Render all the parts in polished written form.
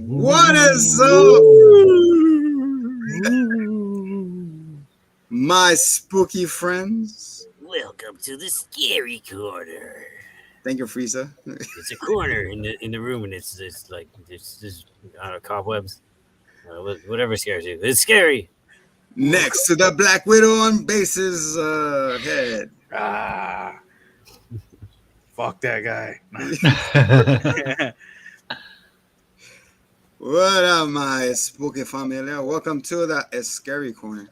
What is up, my spooky friends? Welcome to the scary corner. Thank you, Frieza. It's a corner in the room, and it's like it's I don't know, cobwebs, whatever scares you. It's scary. Next to the Black Widow on base's head. Fuck that guy. What up, my spooky familia? Welcome to the scary corner.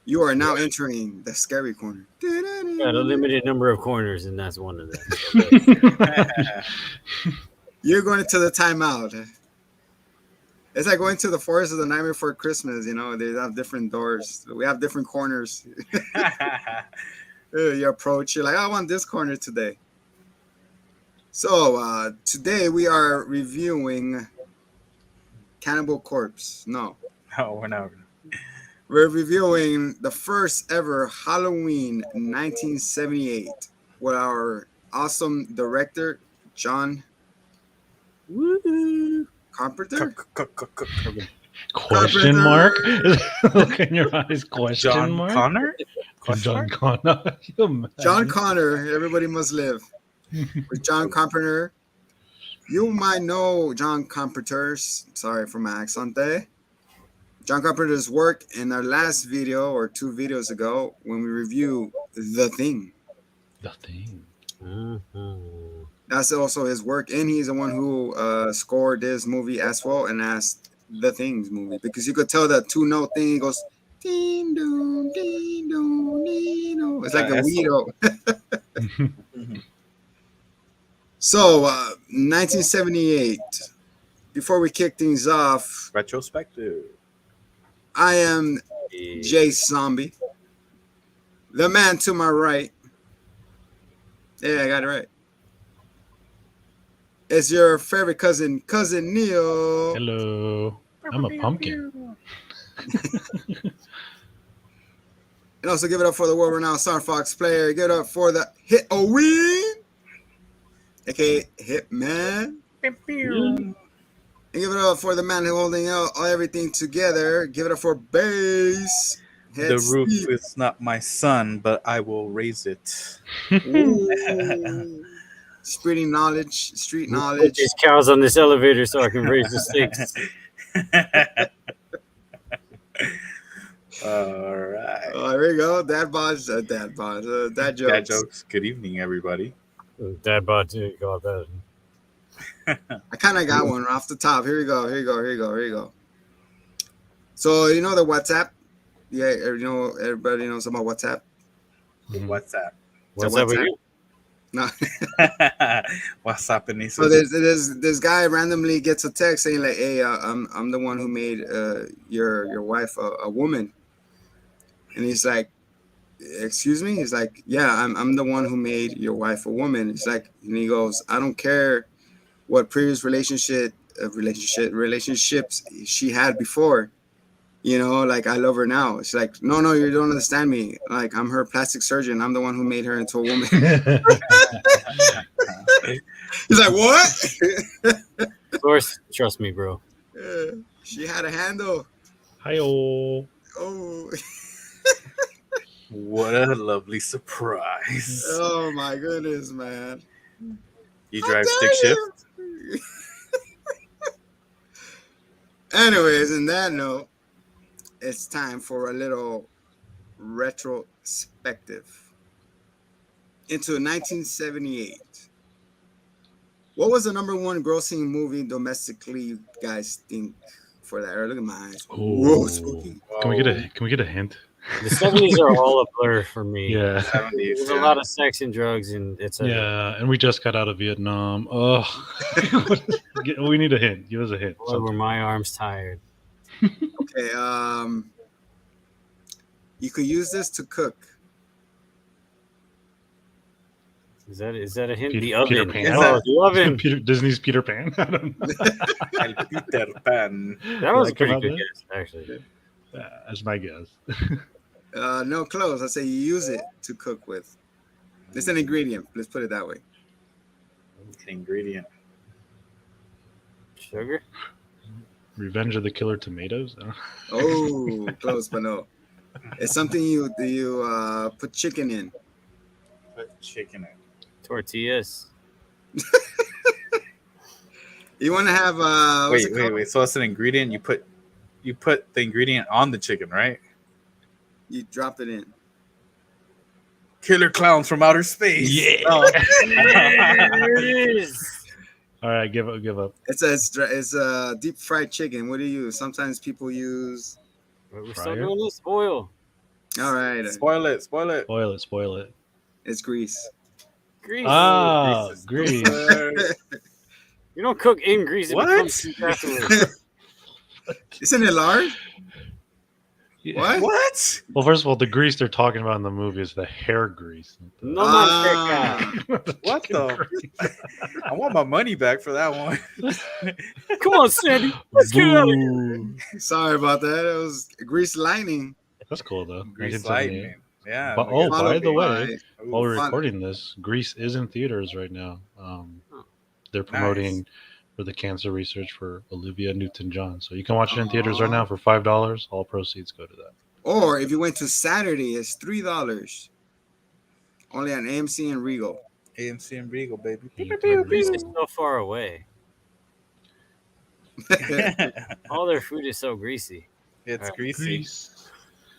You are now entering the scary corner. Got a limited number of corners, and that's one of them. You're going to the timeout. It's like going to the Forest of the Night Before Christmas. You know, they have different doors. We have different corners. You approach, you're like, I want this corner today. So today we are reviewing Cannibal Corpse. No, we're not. We're reviewing the first ever Halloween 1978 with our awesome director, John Carpenter? Question mark? Look in your eyes. Question John mark? Connor? John Connor. John Connor, Everybody Must Live. With John Carpenter. You might know John Carpenter's, sorry for my accent there. John Carpenter's work in our last video or 2 videos ago when we review The Thing. The Thing. Mm-hmm. That's also his work, and he's the one who scored this movie as well, and asked The Thing's movie, because you could tell that 2-note thing goes ding dong ding dong ding dong. It's like a weirdo. So 1978. Before we kick things off, Retrospective. I am Jay Zombie. The man to my right. Yeah, I got it right. It's your favorite cousin Neil. Hello. I'm a pumpkin. And also give it up for the world-renowned Star Fox player. Give it up for the Hit Owen, aka Hitman. And give it up for the man who's holding out everything together. Give it up for Bass. The roof is not my son, but I will raise it. Street knowledge. Put these cows on this elevator so I can raise the stakes. All right. Oh, there we go. Dad jokes. Dad jokes. Good evening, everybody. Dad bod too. You call that. I kind of got one off the top. Here we go. So you know the WhatsApp? Yeah, you know everybody knows about WhatsApp. WhatsApp. What's up with you? No. What's happening? So this guy randomly gets a text saying like, "Hey, I'm the one who made your wife a woman," and he's like, "Excuse me?" He's like, "Yeah, I'm the one who made your wife a woman." It's like, and he goes, "I don't care what previous relationships she had before. You know, like I love her now." It's like, no, you don't understand me. Like I'm her plastic surgeon. I'm the one who made her into a woman. He's like, what? Of course, trust me, bro. She had a handle. Hi-oh. Oh. What a lovely surprise. Oh my goodness, man. You drive stick shift? Anyways, in that note, it's time for a little retrospective into 1978. What was the #1 grossing movie domestically, you guys think, for that? Look at my eyes. Whoa, spooky. Can we get a hint? The 70s are all a blur for me. Yeah. 70s, There's a lot of sex and drugs, and it's and we just got out of Vietnam. Oh, we need a hint. Give us a hint. Boy, were my arms tired. Okay, you could use this to cook. Is that a hint? Peter, The oven. Peter Pan. Oh, the oven. Disney's Peter Pan. I don't know. El Peter Pan. That was a That come pretty out good there? guess, actually. That's my guess. No, close. I say you use it to cook with. It's an ingredient. Let's put it that way. An ingredient. Sugar? Revenge of the Killer Tomatoes. Oh, close, but no. It's something you put chicken in. Put chicken in. Tortillas. You want to have Wait. So it's an ingredient. You put the ingredient on the chicken, right? You drop it in. Killer clowns from outer space. Yeah. Oh. There it is. All right, give up. It's a deep fried chicken. What do you use? Sometimes people use. We're still Fryer? doing this? Oil. All right, Spoil it. Spoil it. it's grease. Grease. Ah, Grease. grease. You don't cook in grease. It What? becomes soup afterwards. Isn't it lard? Yeah. What? What? Well, first of all, the grease they're talking about in the movie is the hair grease. No Ah. manteca. What the? I want my money back for that one. Come on, Sandy. Let's get out of here. Boo. Sorry about that. It was grease lightning. That's cool though. Grease 1978. lightning. Yeah. But, we got- by Followed the way, by- while we're fun- recording this, Grease is in theaters right now. They're promoting for the cancer research for Olivia Newton-John. So you can watch it in theaters right now for $5. All proceeds go to that. Or if you went to Saturday, it's $3. Only on AMC and Regal. AMC and Regal, baby. Grease is so far away. All their food is so greasy. It's greasy.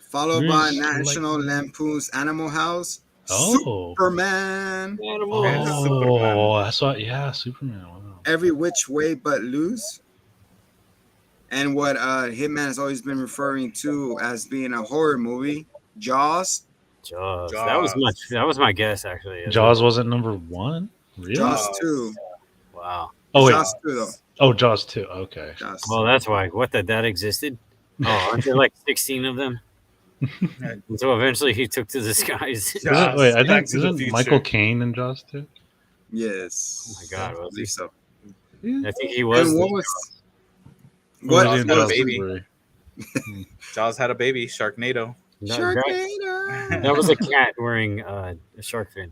Followed by Grease National lightning. Lampoon's Animal House. Oh. Superman. Animals. Oh. Oh, that's what. Yeah, Superman. Wow. Every Which Way But Loose. And what Hitman has always been referring to as being a horror movie, Jaws. Jaws. Jaws. That was my guess, actually. Jaws wasn't number one. Really? Jaws 2. Wow. Oh wait. Jaws 2 though. Oh, Jaws 2. Okay. Jaws 2. Well, that's why. What, that existed? Oh, aren't there like 16 of them? And so eventually he took to the skies. Jaws. Wait, I Back think to the isn't Future. Michael Caine in Jaws 2? Yes. Oh my God, I was believe he? so. I think he was. And what was Or what? was he in Jaws Jaws baby. 3? Jaws had a baby, Sharknado. Sharknado. That was a cat wearing a shark fin.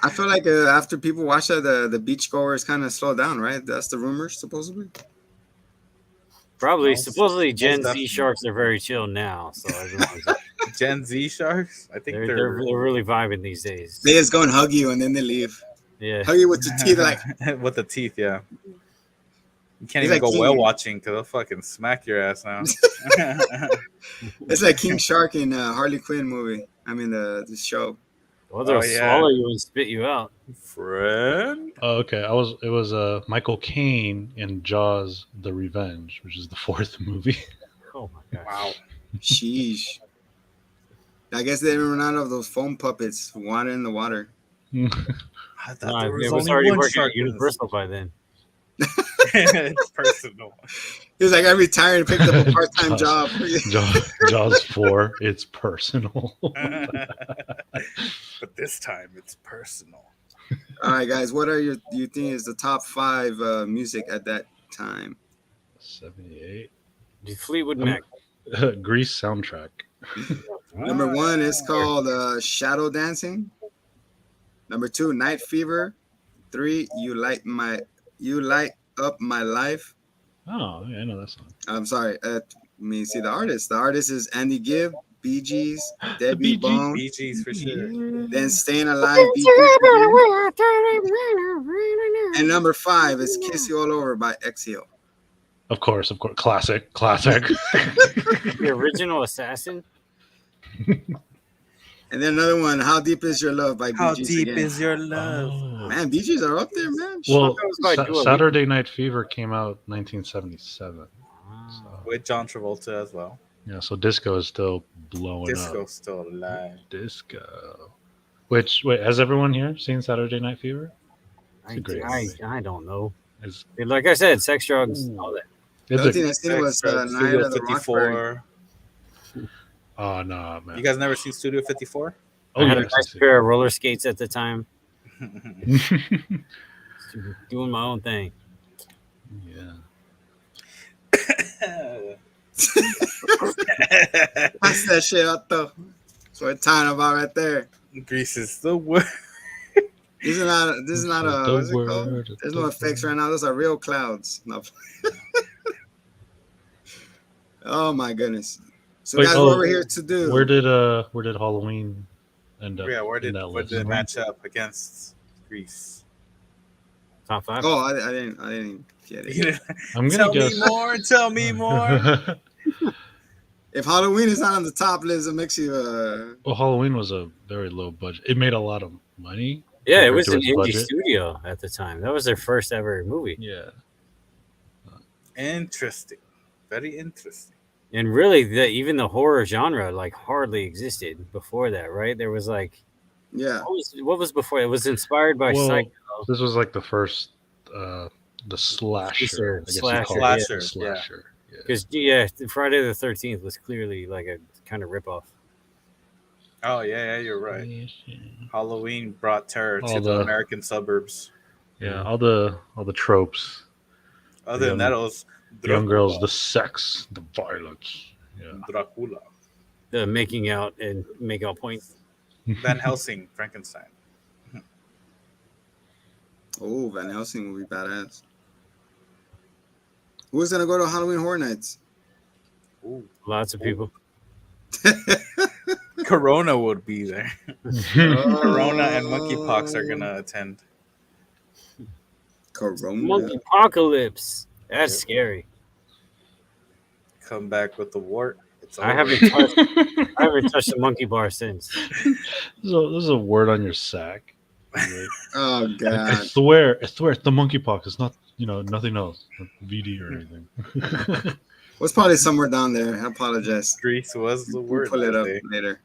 I feel like after people watch that, the beachgoers kind of slow down, right? That's the rumors, supposedly. Probably. Most- Supposedly Gen Z definitely. sharks are very chill now. So everyone's, Gen Z sharks? I think they're really vibing these days. They just go and hug you and then they leave. Yeah. Hug you with your teeth, like with the teeth, yeah. You can't He's even like go whale King. watching because they'll fucking smack your ass now. it's like King Shark in Harley Quinn movie. I mean the show. Well, they'll Oh, yeah. swallow you and spit you out. Friend? Oh, okay. It was Michael Caine in Jaws: The Revenge, which is the 4th movie. Oh my god. Wow. Sheesh. I guess they didn't run out of those foam puppets. Water in the water. I thought Nah, there it was was only already one working shark at in this. Universal by then. It's personal. He was like, I retired and picked up a part-time job. Jaws 4. It's personal. But this time it's personal. All right, guys. What are do you think is the top 5 music at that time? 78. The Fleetwood Mac. Grease soundtrack. Number 1 is called Shadow Dancing. Number 2, Night Fever. 3, You Light Up My Life. Oh, yeah, I know that song. I'm sorry. Let me see the artist. The artist is Andy Gibb, Bee Gees, Bee Debbie Gees. Bone, Bee Gees for sure. then Staying Alive, Bee Gees again. And number 5 is Kiss You All Over by Exhale. Of course. Classic. The original Assassin. And then another one, How Deep Is Your Love by Bee How Gees deep again. is your love? Oh. Man, Bee Gees are up there, man. Well, That was by Dua Lipa. Saturday Night Fever came out 1977. So, With John Travolta as well. yeah, so disco is still blowing Disco's up. still alive. Disco. Wait, has everyone here seen Saturday Night Fever? It's a great movie. I don't know. It's, Like I said, sex, drugs, all that. The it's other thing a, I seen was Studio Night of the Roxbury. 54. oh, no, man. You guys never seen Studio 54? I had a yes, nice pair of roller skates at the time, doing my own thing. Yeah. Pass that shit out though. That's what we're talking about right there. Greece is the worst. This is not a, what's it called? There's no effects right now. Those are real clouds. No. Oh my goodness. So Wait, guys, what we're here to do? Where did Halloween end up? Yeah, where in did that where list? did it match up against Greece? Top 5. Oh, I didn't get it. I'm gonna Tell me guess. more. Tell me more. If Halloween is not on the top list, it makes you Well, Halloween was a very low budget. It made a lot of money. Yeah, it compared was to an its indie budget. studio at the time. That was their first ever movie. Yeah. Interesting. Very interesting. And really, even the horror genre like hardly existed before that, right? There was like yeah. what was before? It was inspired by Well, Psycho. this was like the first, the slasher. I guess you call Slasher, it the slasher. Yeah. Because Friday the 13th was clearly like a kind of ripoff. Oh yeah, you're right. Halloween brought terror All to the the- American suburbs. Yeah, all the tropes. Other than that, it was The young girls, the sex, the violence. Yeah. Dracula, The making out and make out point. Van Helsing, Frankenstein. Oh, Van Helsing will be badass. Who's gonna go to Halloween Horror Nights? Ooh. Lots of people. Corona would be there. Corona and monkeypox are gonna attend. Corona. Monkey apocalypse. That's scary. Come back with the wart. It's I over. haven't touched a monkey bar since. There's a word on your sack. Oh I god. swear, it's the monkeypox. It's not, nothing else, not VD or anything. It's probably somewhere down there. I apologize. Greece was the We'll word. pull it that up day. later.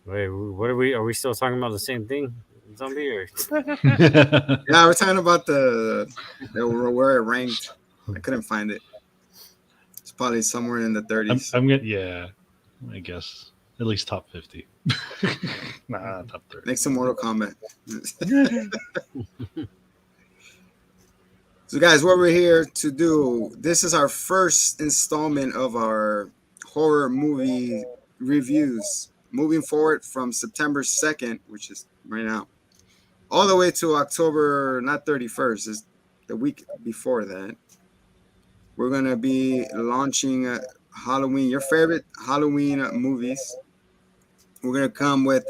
Wait, what are we? Are we still talking about the same thing, zombie? Or Yeah, we're talking about where it ranked. I couldn't find it. It's probably somewhere in the 30s. I'm gonna, yeah, I guess at least top 50. Nah, top 30. Next to Mortal Kombat. So, guys, what we're here to do, this is our first installment of our horror movie reviews. Moving forward from September 2nd, which is right now, all the way to October, not 31st, is the week before that. We're going to be launching Halloween, your favorite Halloween movies. We're going to come with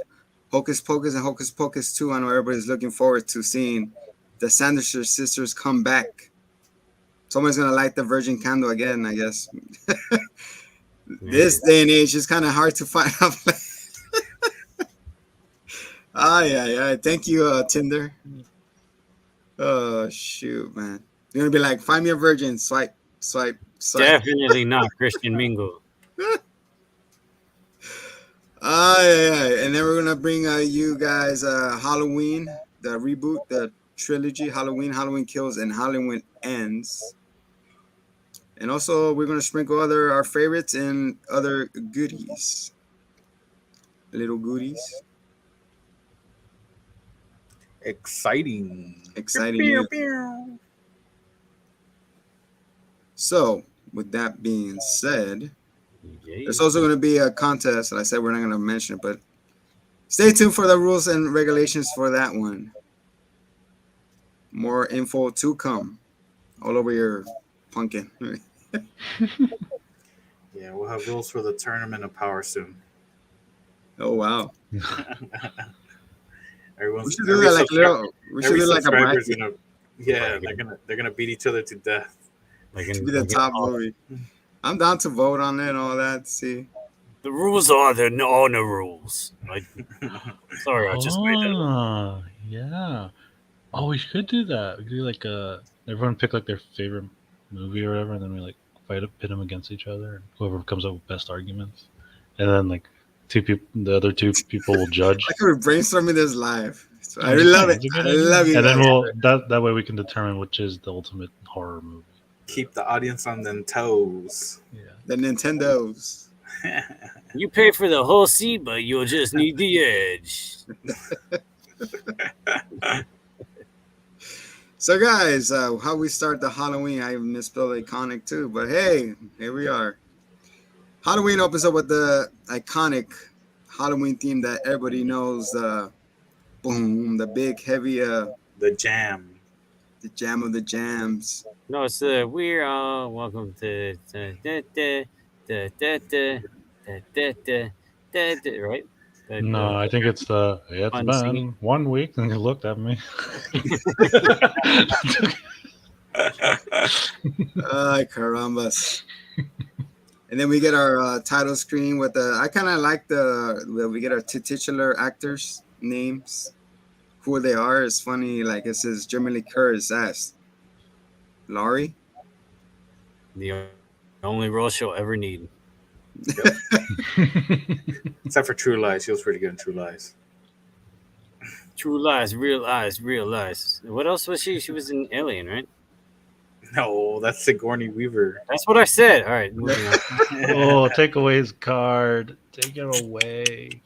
Hocus Pocus and Hocus Pocus 2. I know everybody's looking forward to seeing the Sanderson sisters come back. Someone's going to light the virgin candle again, I guess. This day and age is kind of hard to find out. Yeah. Thank you, Tinder. Oh, shoot, man. You're going to be like, find me a virgin. Swipe. definitely not Christian Mingle. Yeah. And then we're going to bring you guys Halloween, the reboot, the trilogy, Halloween Kills, and Halloween Ends. And also, we're going to sprinkle our favorites and other goodies. Little goodies. Exciting. Exciting news. So, with that being said, there's also going to be a contest, and I said we're not going to mention it, but stay tuned for the rules and regulations for that one. More info to come all over your pumpkin. Yeah, we'll have rules for the tournament of power soon. Oh, wow. Everyone's We should do that like little. We should every do like a subscriber's bracket gonna. Yeah, they're gonna beat each other to death. to be the top movie. I'm down to vote on it and all that. See, The rules are the no rules. Like, sorry, I just made that up. Oh, yeah. Oh, we should do that. We could do like everyone pick like their favorite movie or whatever, and then we like pit them against each other. And whoever comes up with best arguments, and then like the other two people will judge. I could be brainstorming this live. So I really love it. I love you. And then guys. that way we can determine which is the ultimate horror movie. Keep the audience on their toes. Yeah. The Nintendos. You pay for the whole seat, but you'll just need the edge. So, guys, how we start the Halloween? I misspelled iconic too, but hey, here we are. Halloween opens up with the iconic Halloween theme that everybody knows. Boom, the big, heavy, The jam. the jam of the jams. No, it's we're all welcome to right. No, I think it's the it's Fun been singing. 1 week, and he looked at me. Ay, carambas. And then we get our title screen with the. I kind of like we get our titular actors' names, who they are. It's funny, like it says Jimmy Lee Curtis as Laurie. The only role she'll ever need. Except for True Lies. She was pretty good in True Lies. True Lies, Real Eyes, Real Lies. What else was she? She was in Alien, right? No, that's Sigourney Weaver. That's what I said. All right, moving on. Oh, take away his card. Take it away.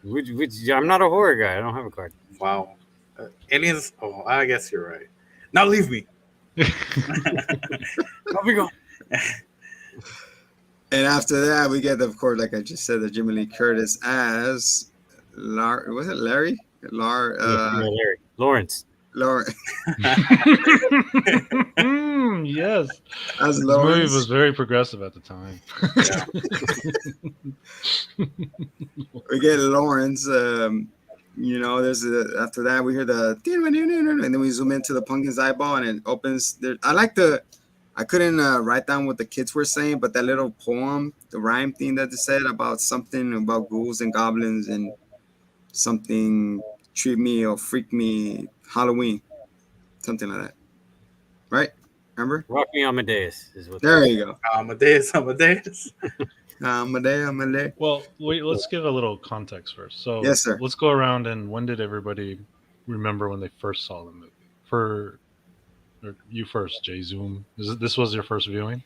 I'm not a horror guy. I don't have a card. Wow. Aliens. Oh, I guess you're right. Now leave me. Here we go. And after that, we get, of course, like I just said, the Jimmy Lee Curtis as Was it Larry? Larry. Lawrence. Lauren. Yes. As This movie Lawrence. was very progressive at the time. We get Lawrence. There's after that we hear the and then we zoom into the pumpkin's eyeball and it opens. I couldn't write down what the kids were saying, but that little poem, the rhyme thing that they said about something about ghouls and goblins and something treat me or freak me Halloween, something like that, right? Remember? Rock Me Amadeus is what. There you go. Amadeus. Amadeus. Well, wait, let's give a little context first. So, Yes, sir. Let's go around and when did everybody remember when they first saw the movie? Or you first, Jay Zoom. This was your first viewing?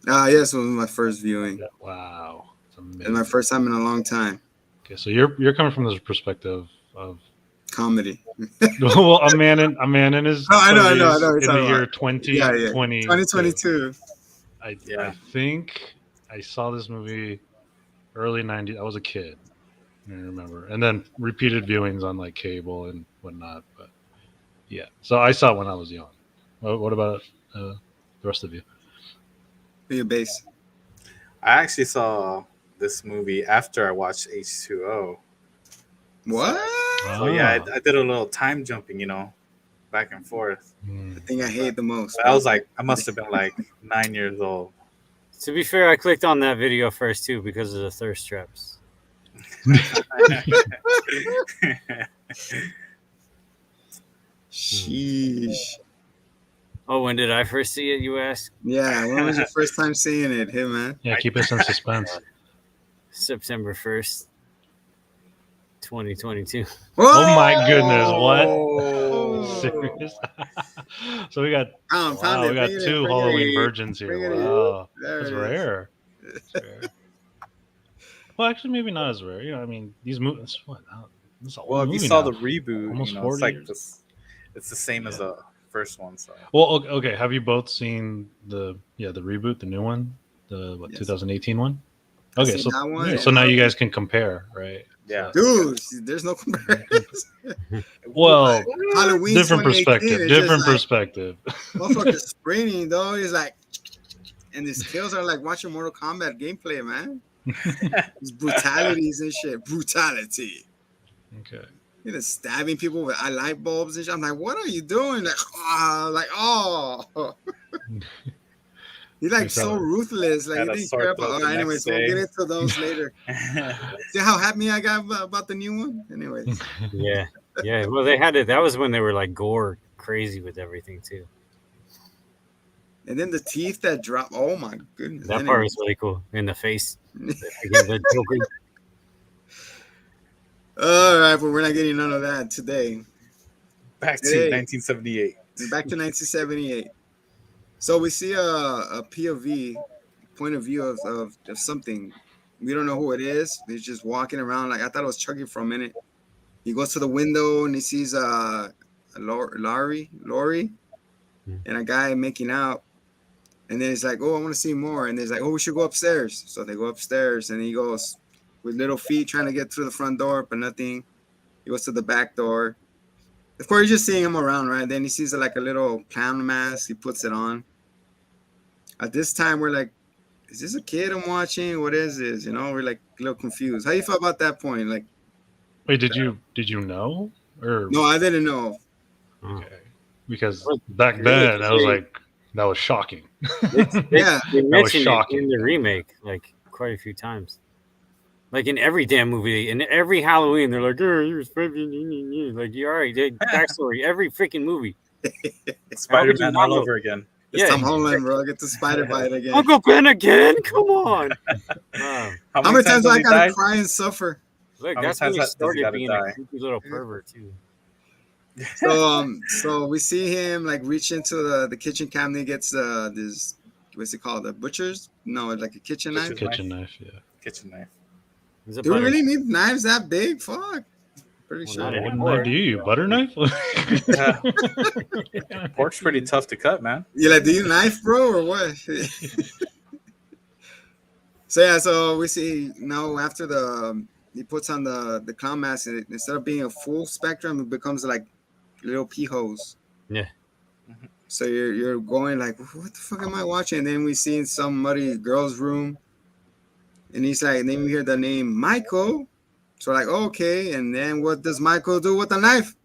Yes, it was my first viewing. Yeah, wow. It's amazing. And my first time in a long time. Okay, so you're coming from this perspective of Comedy. well, a man in his Oh, I know, 30s it's in the all year right. 2020. 2022. I Yeah. think I saw this movie early 90s. I was a kid. I remember. And then repeated viewings on like cable and whatnot. But yeah. So I saw it when I was young. What about the rest of you? Be a base. I actually saw this movie after I watched H2O. What? So yeah, I did a little time jumping, back and forth. The thing I hate the most. But I must have been like 9 years old. To be fair, I clicked on that video first too because of the thirst traps. Sheesh. Oh, when did I first see it? You ask. Yeah, when was your first time seeing it? Hey, man. Yeah, keep us in suspense. September 1st, 2022. Oh my goodness, what? Oh. Serious? So we got Found wow, it. we got Bring it in, two bring it Halloween in. virgins Bring here. it in. Wow. There That's it is. rare. That's rare. Well, actually, maybe not as rare. I mean, these movies. What? This is an old Well, if you movie saw now. the reboot, Almost it's 40 like years. this. It's the same as the first one. So Well, okay. Have you both seen the reboot, the new one, the Yes. 2018 one? I've Okay, seen so that one. yeah, so now you guys can compare, right? yeah. Dude, there's no comparison. Well, Halloween different 2018, perspective. it's Different just like, perspective. motherfucker's sprinting, though. He's like, and his kills are like watching Mortal Kombat gameplay, man. His brutalities and shit. Brutality. Okay. You know, stabbing people with light bulbs and shit. I'm like, what are you doing? Oh. He's like so ruthless. Like, Had he a didn't sore care about. throat All the right, anyways, next we'll day. get into those later. See how happy I got about the new one? Anyways. Yeah. Yeah. Well, they had it. That was when they were like gore crazy with everything too. And then the teeth that drop. Oh, my goodness. That part was really cool. In the face. Again, the Joker. All right, but we're not getting none of that today. Back to Hey. 1978. Back to 1978. So we see a POV, point of view of something. We don't know who it is. He's just walking around. Like I thought it was Chucky for a minute. He goes to the window and he sees Lori, and a guy making out. And then he's like, "Oh, I want to see more." And he's like, "Oh, we should go upstairs." So they go upstairs, and he goes with little feet trying to get through the front door, but nothing. He goes to the back door. Of course, you're just seeing him around, right? Then he sees like a little clown mask. He puts it on. At this time, we're like, "Is this a kid I'm watching? What is this?" You know, we're like a little confused. How you felt about that point? Like, Wait, did you know? Or no, I didn't know. okay. Because back then I was like, that was shocking. Yeah, They mentioned it shocking. in the remake like quite a few times. Like in every damn movie, in every Halloween, they're like, "Oh, you're like you already did backstory." Every freaking movie, Spider-Man all over again. it's yeah. Tom Holland, bro. Get the spider bite again. Uncle Ben again. Come on. Wow. How many times do does I he gotta die? cry and suffer? Look, How many that's when times he does he started gotta being die? a creepy little pervert too. So we see him like reach into the kitchen cabinet, gets this, what's it called, the butcher's? No, like a kitchen knife. Kitchen knife, yeah. Kitchen knife. Is it Do we butter? really need knives that big? Fuck. Pretty Well, sure. not What anymore. knife do you use? Butter knife? Yeah. Pork's pretty tough to cut, man. You like, do you knife, bro, or what? So yeah, so we see now after he puts on the clown mask, and instead of being a full spectrum, it becomes like little pee holes. Yeah. So you're going like, what the fuck am I watching? And then we see in some muddy girl's room, and he's like, and then we hear the name Michael. So we're like, okay. And then what does Michael do with the knife?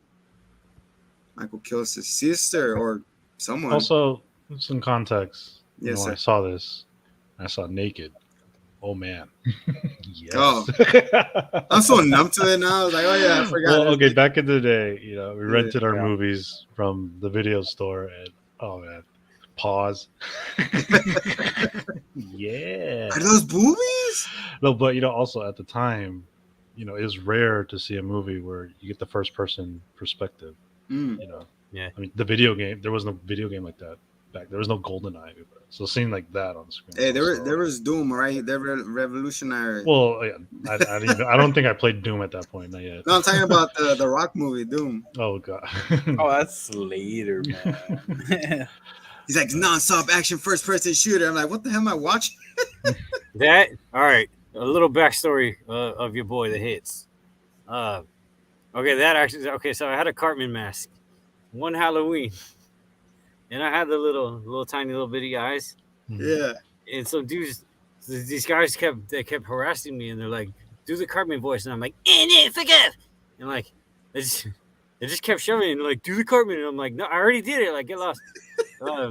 Michael kills his sister or someone. Also, some context. Yes, When I sir. saw this, I saw naked. Oh man. Yes. Oh. I'm so numb to it now. I was like, oh yeah, I forgot. Well, okay, back in the day, we rented our Yeah. movies from the video store, and oh man, pause. Yeah. Are those boobies? No, but also at the time, it was rare to see a movie where you get the first person perspective. Mm. Yeah. I mean, the video game. There was no video game like that back. There was no GoldenEye, so seeing like that on screen. Hey, there was Doom, right? They're revolutionary. Well, yeah, I don't think I played Doom at that point. Not yet. No, I'm talking about the Rock movie, Doom. Oh god. Oh, that's later, man. He's like non-stop action first person shooter. I'm like, what the hell am I watching? That all right. A little backstory of your boy, the hits. Okay, that actually okay. So I had a Cartman mask, one Halloween, and I had the little tiny little bitty eyes. Yeah. And so these guys kept harassing me, and they're like, "Do the Cartman voice," and I'm like, "No, forget." And like, they just kept shoving, and they're like, "Do the Cartman," and I'm like, "No, I already did it. Like, get lost."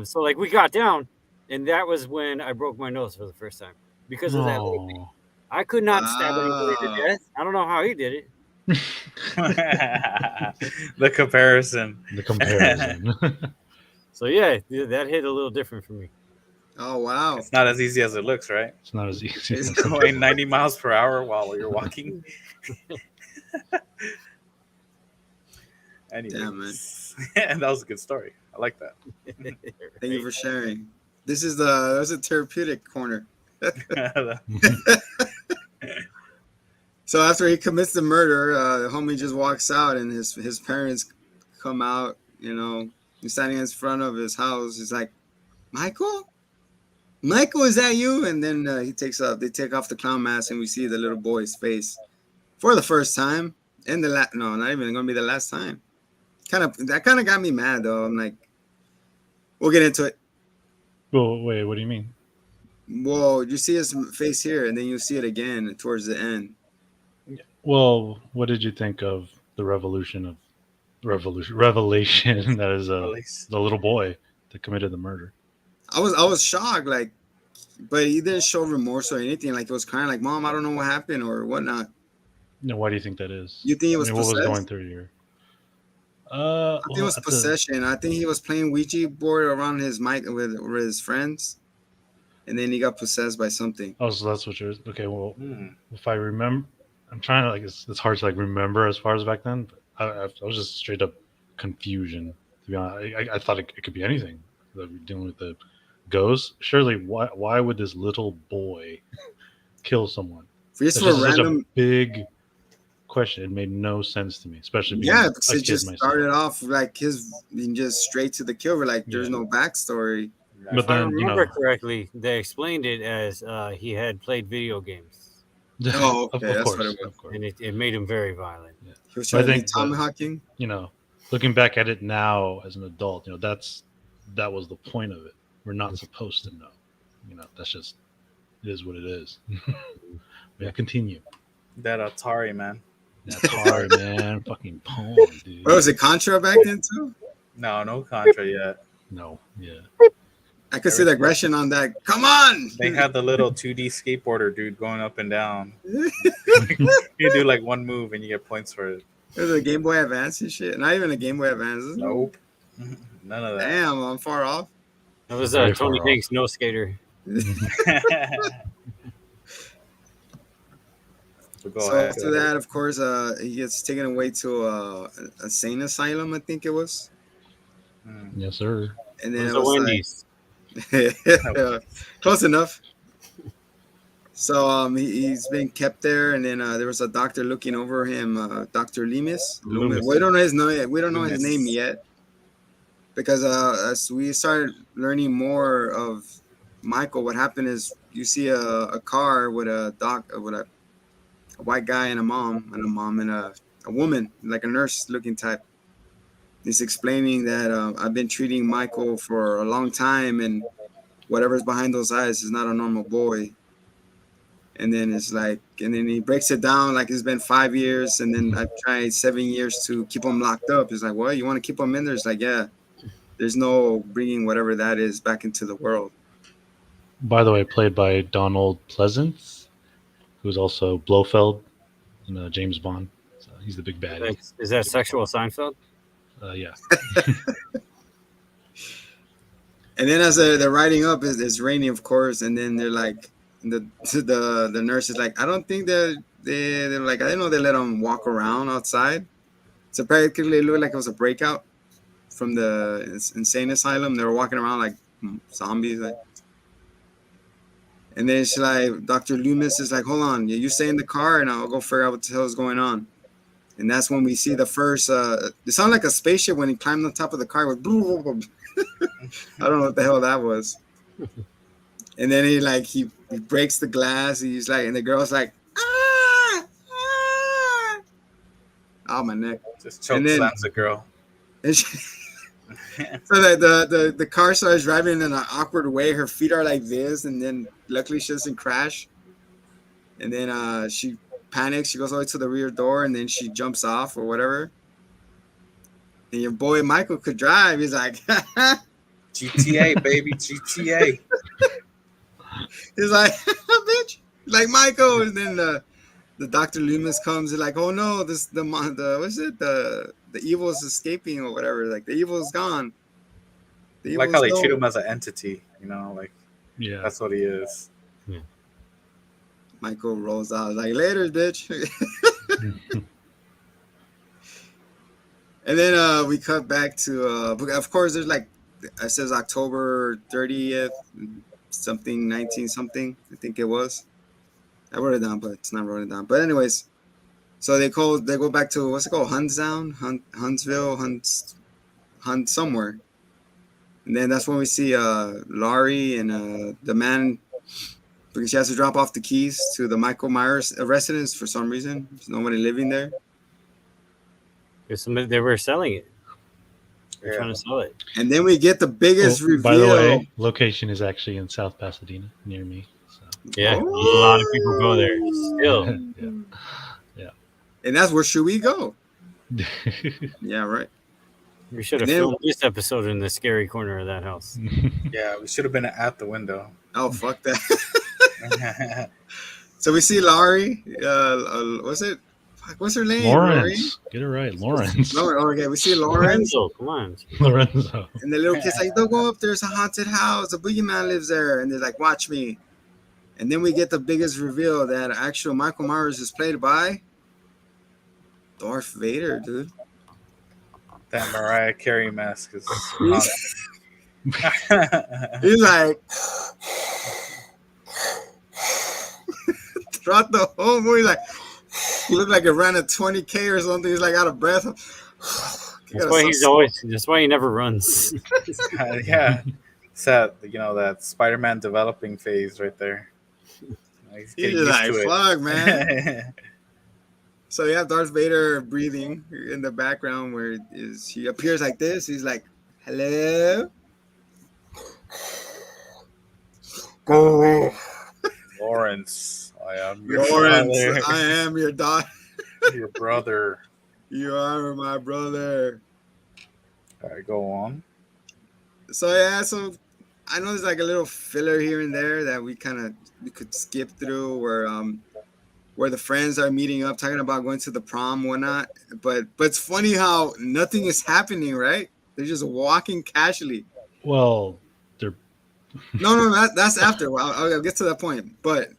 So like we got down, and that was when I broke my nose for the first time because of that. No. I could not stab anybody to death. I don't know how he did it. The comparison. The comparison. So yeah, that hit a little different for me. Oh wow. It's not as easy as it looks, right? It's not as easy. It's going 90 miles per hour while you're walking. Anyway, Damn, man. And that was a good story. I like that. Thank you for sharing. This is that's a therapeutic corner. So after he commits the murder, the homie just walks out, and his parents come out. He's standing in front of his house. He's like, Michael, is that you? And then they take off the clown mask, and we see the little boy's face for the first time, and no, not even gonna be the last time. That kind of got me mad though. I'm like, we'll get into it. Well, wait, what do you mean? Whoa, you see his face here, and then you see it again towards the end. Well, what did you think of the revelation that is the little boy that committed the murder? I was shocked, like, but he didn't show remorse or anything. Like, he was crying, like, Mom, I don't know what happened or whatnot. Why do you think that is? You think he was what was possessed? going through your? I think it was possession. I think he was playing Ouija board around his mic with his friends, and then he got possessed by something. Oh, so that's what you're. Okay, well, if I remember, I'm trying to it's hard to remember as far as back then. But I was just straight up confusion. To be honest, I thought it could be anything. That we're dealing with the ghost. Surely, why would this little boy kill someone? Just That's for just such a random. big question. It made no sense to me, especially being Yeah, because a it kid just myself. started off like his just straight to the kill. We're like, there's Yeah. no backstory. Yeah. But If I then, remember correctly, they explained it as he had played video games, Oh, okay, of that's what course, it was. of course. and it made him very violent. He was But I trying to be think that, tomahawking. looking back at it now as an adult, that was the point of it. We're not supposed to know. That's just it is what it is. Yeah, continue. That Atari, man. That's hard, man. Fucking Pong, dude. What was it, Contra back then too? No Contra yet. No, yeah. I could see the aggression on that. Come on! They had the little 2D skateboarder dude going up and down. You do like one move and you get points for it. It was a Game Boy Advance and shit. Not even a Game Boy Advance. Nope. None of that. Damn, I'm far off. That was Very Tony far Hanks' No Skater. So go So ahead. after that, of course, he gets taken away to a insane asylum, I think it was. Mm. Yes, sir. And It then was it a was Wendy's. like, close enough. So he's been kept there, and then there was a doctor looking over him, Dr. Loomis. Loomis. We don't know his name. We don't know his Loomis. name yet, because as we started learning more of Michael, what happened is you see a car with a white guy and a mom and a woman, like a nurse looking type. He's explaining that I've been treating Michael for a long time, and whatever's behind those eyes is not a normal boy. And then and then he breaks it down like it's been 5 years, and then I've tried 7 years to keep him locked up. It's like, what, you want to keep him in there? It's like, yeah, there's no bringing whatever that is back into the world. By the way, played by Donald Pleasance, who's also Blofeld in James Bond. So he's the big baddie. Is that sexual Seinfeld? Yeah. And then as they're riding up, it's raining, of course, and then they're like, the nurse is like, I don't think they're like, I didn't know they let them walk around outside. So practically it looked like it was a breakout from the insane asylum. They were walking around like zombies. And then she's like, Dr. Loomis is like, hold on, you stay in the car and I'll go figure out what the hell is going on. And that's when we see the first, it sounded like a spaceship when he climbed on top of the car. With I don't know what the hell that was. And then he breaks the glass. He's like, and the girl's like, ah, ah. Oh, my neck. Just choke And then- slams a girl. And she, so the car starts driving in an awkward way. Her feet are like this, and then luckily she doesn't crash. And then she panics. She goes all the way to the rear door, and then she jumps off or whatever. And your boy Michael could drive. He's like, GTA, baby, GTA. he's like, bitch, like Michael. And then the Dr. Loomis comes and like, oh no, the what's it, the evil is escaping or whatever. Like the evil is gone. The Like how they evil's treat gone. him as an entity, like Yeah. that's what he is. Michael rolls out like, later, bitch. And then we cut back to of course there's like, it says October 30th something 19 something, I think it was. I wrote it down, but it's not wrote it down. But anyways, so they go back to, what's it called, Huntsville, Hunt somewhere. And then that's when we see Laurie and the man, because she has to drop off the keys to the Michael Myers residence for some reason. There's nobody living there. They were selling it. They're Yeah. trying to sell it. And then we get the biggest reveal. By the way, location is actually in South Pasadena, near me. So. Yeah, Oh. a lot of people go there still. Yeah. And that's where should we go? Yeah, right. We should have And then- filmed this episode in the scary corner of that house. Yeah, we should have been at the window. Oh, fuck that. So we see Laurie. What's it? Fuck, what's her name? Lawrence. Get it right. Lawrence. Laurie? Okay, we see Lawrence. Lorenzo, come on. Lorenzo. And the little kid's like, don't go up, there's a haunted house. A boogeyman lives there. And they're like, watch me. And then we get the biggest reveal that actual Michael Myers is played by Darth Vader, dude. That Mariah Carey mask is. He's like, throughout the whole movie, like he looked like he ran a 20K or something. He's like out of breath. That's why he's always. That's why he never runs. Yeah, it's that Spider-Man developing phase right there. He's getting He's used like, to it. fuck, man. So you have Darth Vader breathing in the background where he appears like this. He's like, hello? Go away. Lawrence, I am your Lawrence, father. I am your daughter. Your brother. You are my brother. All right, go on. So yeah, I know there's like a little filler here and there that we could skip through where the friends are meeting up, talking about going to the prom, whatnot. But it's funny how nothing is happening, right? They're just walking casually. Well, they're No, that's after. Well, I'll get to that point. But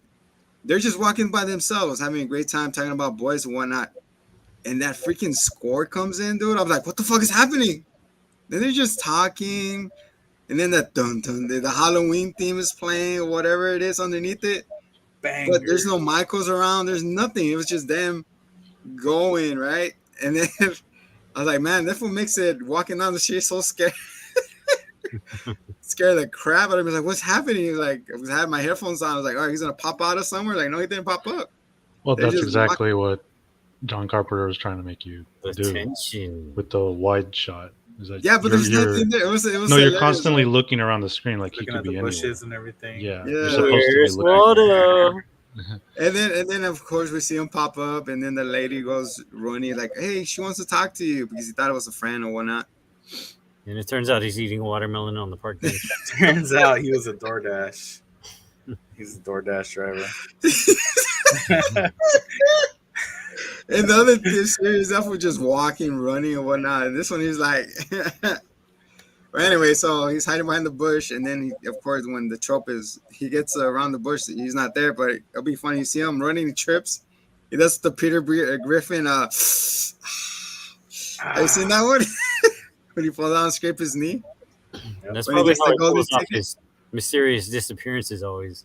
they're just walking by themselves, having a great time, talking about boys and whatnot. And that freaking score comes in, dude. I'm like, what the fuck is happening? Then they're just talking. And then that dun dun, the Halloween theme is playing or whatever it is underneath it. Banger. But there's no Michaels around. There's nothing. It was just them going, right? And then I was like, man, that fool makes it walking down the street so scared. Scared the crap out of me. I was like, what's happening? He's like, I had my headphones on. I was like, all right, he's going to pop out of somewhere. Like, no, he didn't pop up. well. They're That's just exactly what John Carpenter was trying to make you The do tension. with the wide shot. Is that Yeah, but there's you're- nothing there. It was No, you're hilarious. constantly looking around the screen like he Looking could at be the anywhere. bushes and everything. Yeah, Yeah. you're supposed Where's to be looking. Waldo? And then of course we see him pop up, and then the lady goes running like, hey, she wants to talk to you because he thought it was a friend or whatnot. And it turns out he's eating watermelon on the park bench. Turns out he was a DoorDash. He's a DoorDash driver. And the other series that was just walking, running, and whatnot. And this one, he's like, well, anyway, so he's hiding behind the bush, and then of course, when the trope is he gets around the bush, he's not there. But it'll be funny. You see him running, he trips. He does the Peter Griffin. Have you seen that one? When he falls down and scrape his knee. And that's When he probably gets how the he golden pulls off ticket. his mysterious disappearances always.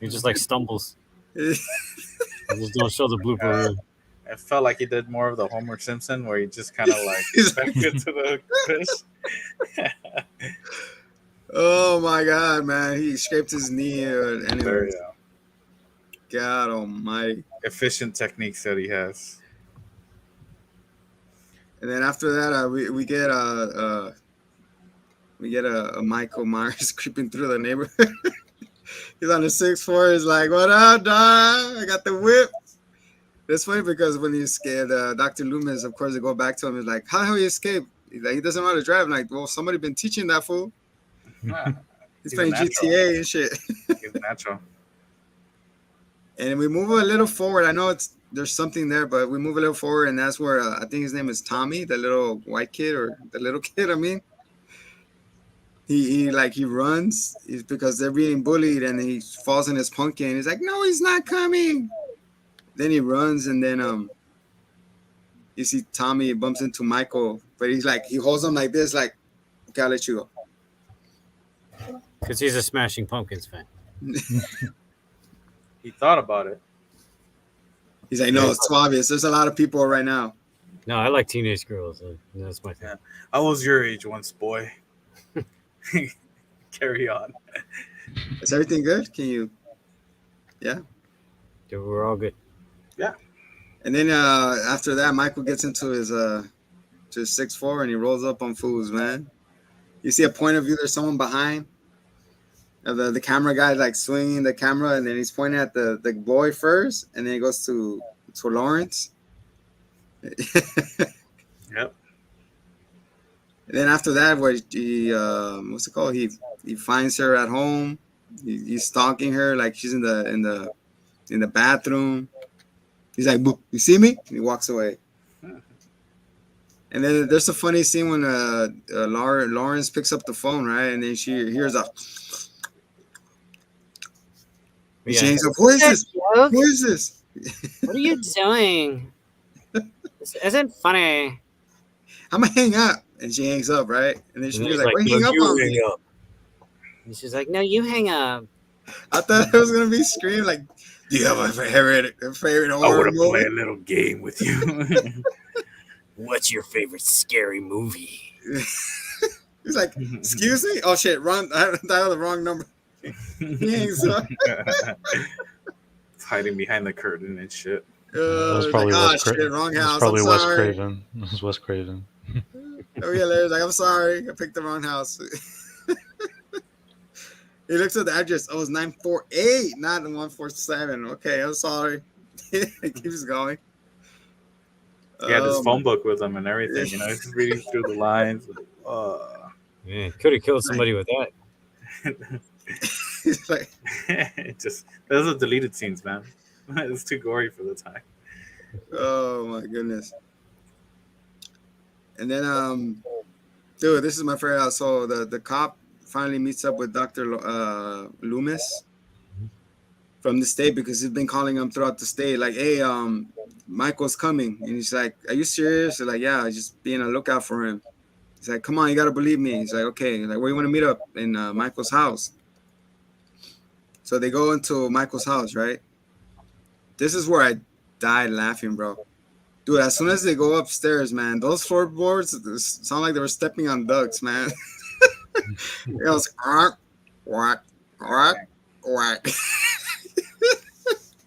He just like stumbles. He just don't show the blooper reel. It felt like he did more of the Homer Simpson, where he just kind of like He's back into the fish. Oh my God, man! He scraped his knee. Anyway, Very God Almighty! efficient techniques that he has. And then after that, we get a Michael Myers creeping through the neighborhood. He's on the 6th floor. He's like, "What up, dog? I got the whip." It's funny because when he's scared, Dr. Loomis, of course, they go back to him. He's like, "How the hell he escaped?" He's like, "He doesn't know how to drive." I'm like, well, somebody been teaching that fool. Yeah, He's He's playing a natural. GTA and shit. he's natural. And we move a little forward. I know there's something there, but we move a little forward, and that's where I think his name is Tommy, the little white kid or the little kid. I mean, he runs because they're being bullied, and he falls in his pumpkin. He's like, "No, he's not coming." Then he runs, and then you see Tommy bumps into Michael, but he's like he holds him like this, like, "Okay, I'll let you go." Because he's a Smashing Pumpkins fan. He thought about it. He's like, "No, it's too obvious. There's a lot of people right now." No, I like teenage girls. That's my thing. Yeah. I was your age once, boy. Carry on. Is everything good? Can you? Yeah, we're all good. And then after that, Michael gets into his to his 6th floor, and he rolls up on fools, man. You see a point of view. There's someone behind. The camera guy like swinging the camera, and then he's pointing at the boy first, and then he goes to Lawrence. Yep. And then after that, what he what's it called? He finds her at home. He's stalking her like she's in the bathroom. He's like, "Boo, you see me?" And he walks away. And then there's a funny scene when Lawrence picks up the phone, right? And then she hears a. And she hangs up. Who is this? Who is this? What are you doing? This isn't funny. I'm gonna hang up. And she hangs up, right? And then And she's he's like, "Why you hang "No, up you on me?" hang up." And she's like, "No, you hang up." I thought it was gonna be scream like Do you have a favorite I horror want to play movie? a little game with you. What's your favorite scary movie? He's like, excuse me? Oh shit, wrong. I dialed the wrong number. He hangs up. It's hiding behind the curtain and shit. That was Like, probably ah, Wes Craven. shit, wrong It was house. I'm probably Wes sorry. Craven. It was Wes Craven. Oh yeah, Larry's like, I'm sorry, I picked the wrong house. He looks at the address. Oh, it's 948, not 147. Okay, I'm sorry. It keeps going. He had his phone book with him and everything. You know, he's just reading through the lines. Man, could have killed somebody with that. He's like, It just those are deleted scenes, man. It's too gory for the time. oh my goodness. And then, dude, this is my favorite house. So the cop finally meets up with Dr. Loomis from the state because he's been calling him throughout the state. Like, hey, Michael's coming. And he's like, are you serious? They're like, yeah, just being a lookout for him. He's like, come on, you got to believe me. He's like, okay. He's like, where you want to meet up? In Michael's house. So they go into Michael's house, right? This is where I died laughing, bro. Dude, as soon as they go upstairs, man, those floorboards sound like they were stepping on ducks, man. It goes, quack, quack, quack, quack.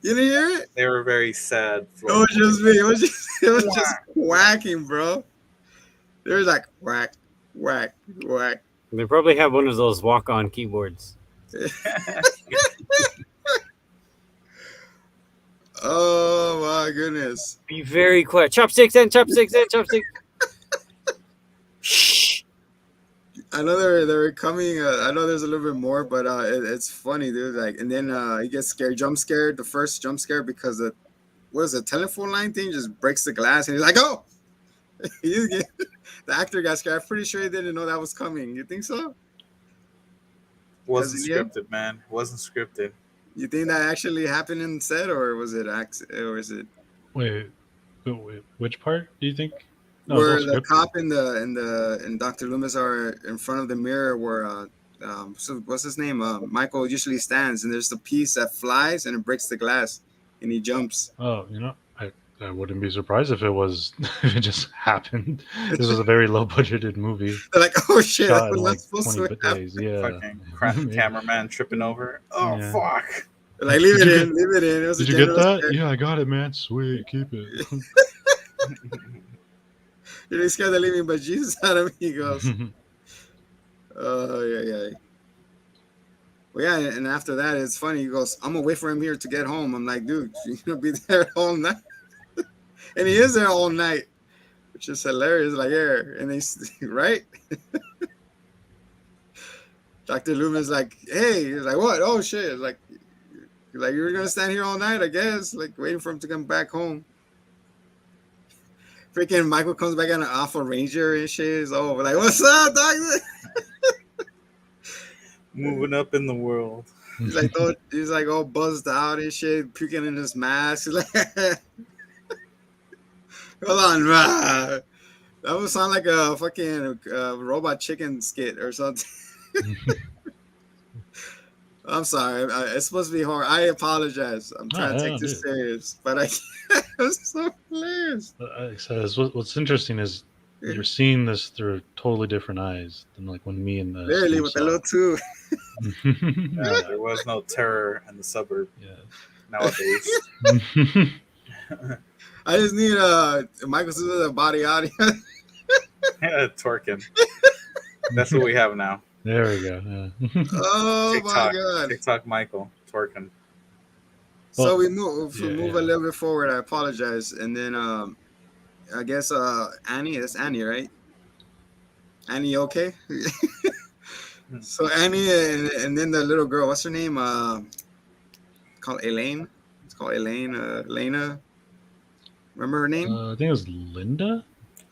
You didn't hear it? They were very sad. It was just me. It was just whacking, bro. There was like whack, whack, whack. They probably have one of those walk-on keyboards. Oh my goodness. Be very quiet. Chopsticks in, chopsticks in, chopsticks. Shh. I know they were coming. I know there's a little bit more, but it's funny, dude. Like, and then he gets scared, jump scared. The first jump scare because the telephone line thing just breaks the glass, and he's like, "Oh!" The actor got scared. I'm pretty sure he didn't know that was coming. You think so? Wasn't scripted, man. Wasn't scripted. You think that actually happened in set, or was it or is it? Wait, which part do you think? No, Where it's all the scripted. cop and Dr. Loomis are in front of the mirror where so what's his name? Michael usually stands, and there's a piece that flies and it breaks the glass, and he jumps. Oh, I wouldn't be surprised if it was if it just happened. This was a very low budgeted movie. They're like, oh shit, Shot that in was like not supposed 20 to happen. days. Yeah. Fucking cameraman tripping over. Oh Yeah. fuck! They're like, leave it in, leave it in. It was Did a you get general that? scare. Yeah, I got it, man. Sweet, keep it. You didn't scare the living but Jesus out of me. He goes, oh yeah. Well, yeah, and after that, it's funny. He goes, I'm gonna wait for him here to get home. I'm like, dude, you're gonna be there all night, and he is there all night, which is hilarious. Like, yeah, and they right. Dr. Loomis like, hey, he's like, what? Oh shit! Like you're gonna stand here all night, I guess, like waiting for him to come back home. Freaking Michael comes back on an Alpha Ranger and shit. Is over. Like, what's up, doctor? Moving up in the world. He's like all buzzed out and shit, puking in his mask. He's like, hold on, man. That would sound like a fucking robot chicken skit or something. I'm sorry. It's supposed to be horror. I apologize. I'm trying to take this serious, but I can't. It's so hilarious. What's interesting is you're seeing this through totally different eyes than like when me and the Barely with the little two. Yeah, there was no terror in the suburb nowadays. I just need Michael to do the body audio. Twerking. That's what we have now. There we go. Yeah. Oh TikTok, my god! TikTok Michael twerking. So we move a yeah. little bit forward. I apologize, and then I guess Annie. That's Annie, right? Annie, okay? So Annie and then the little girl. What's her name? Called Elaine. It's called Elaine. Lena. Remember her name? I think it was Linda.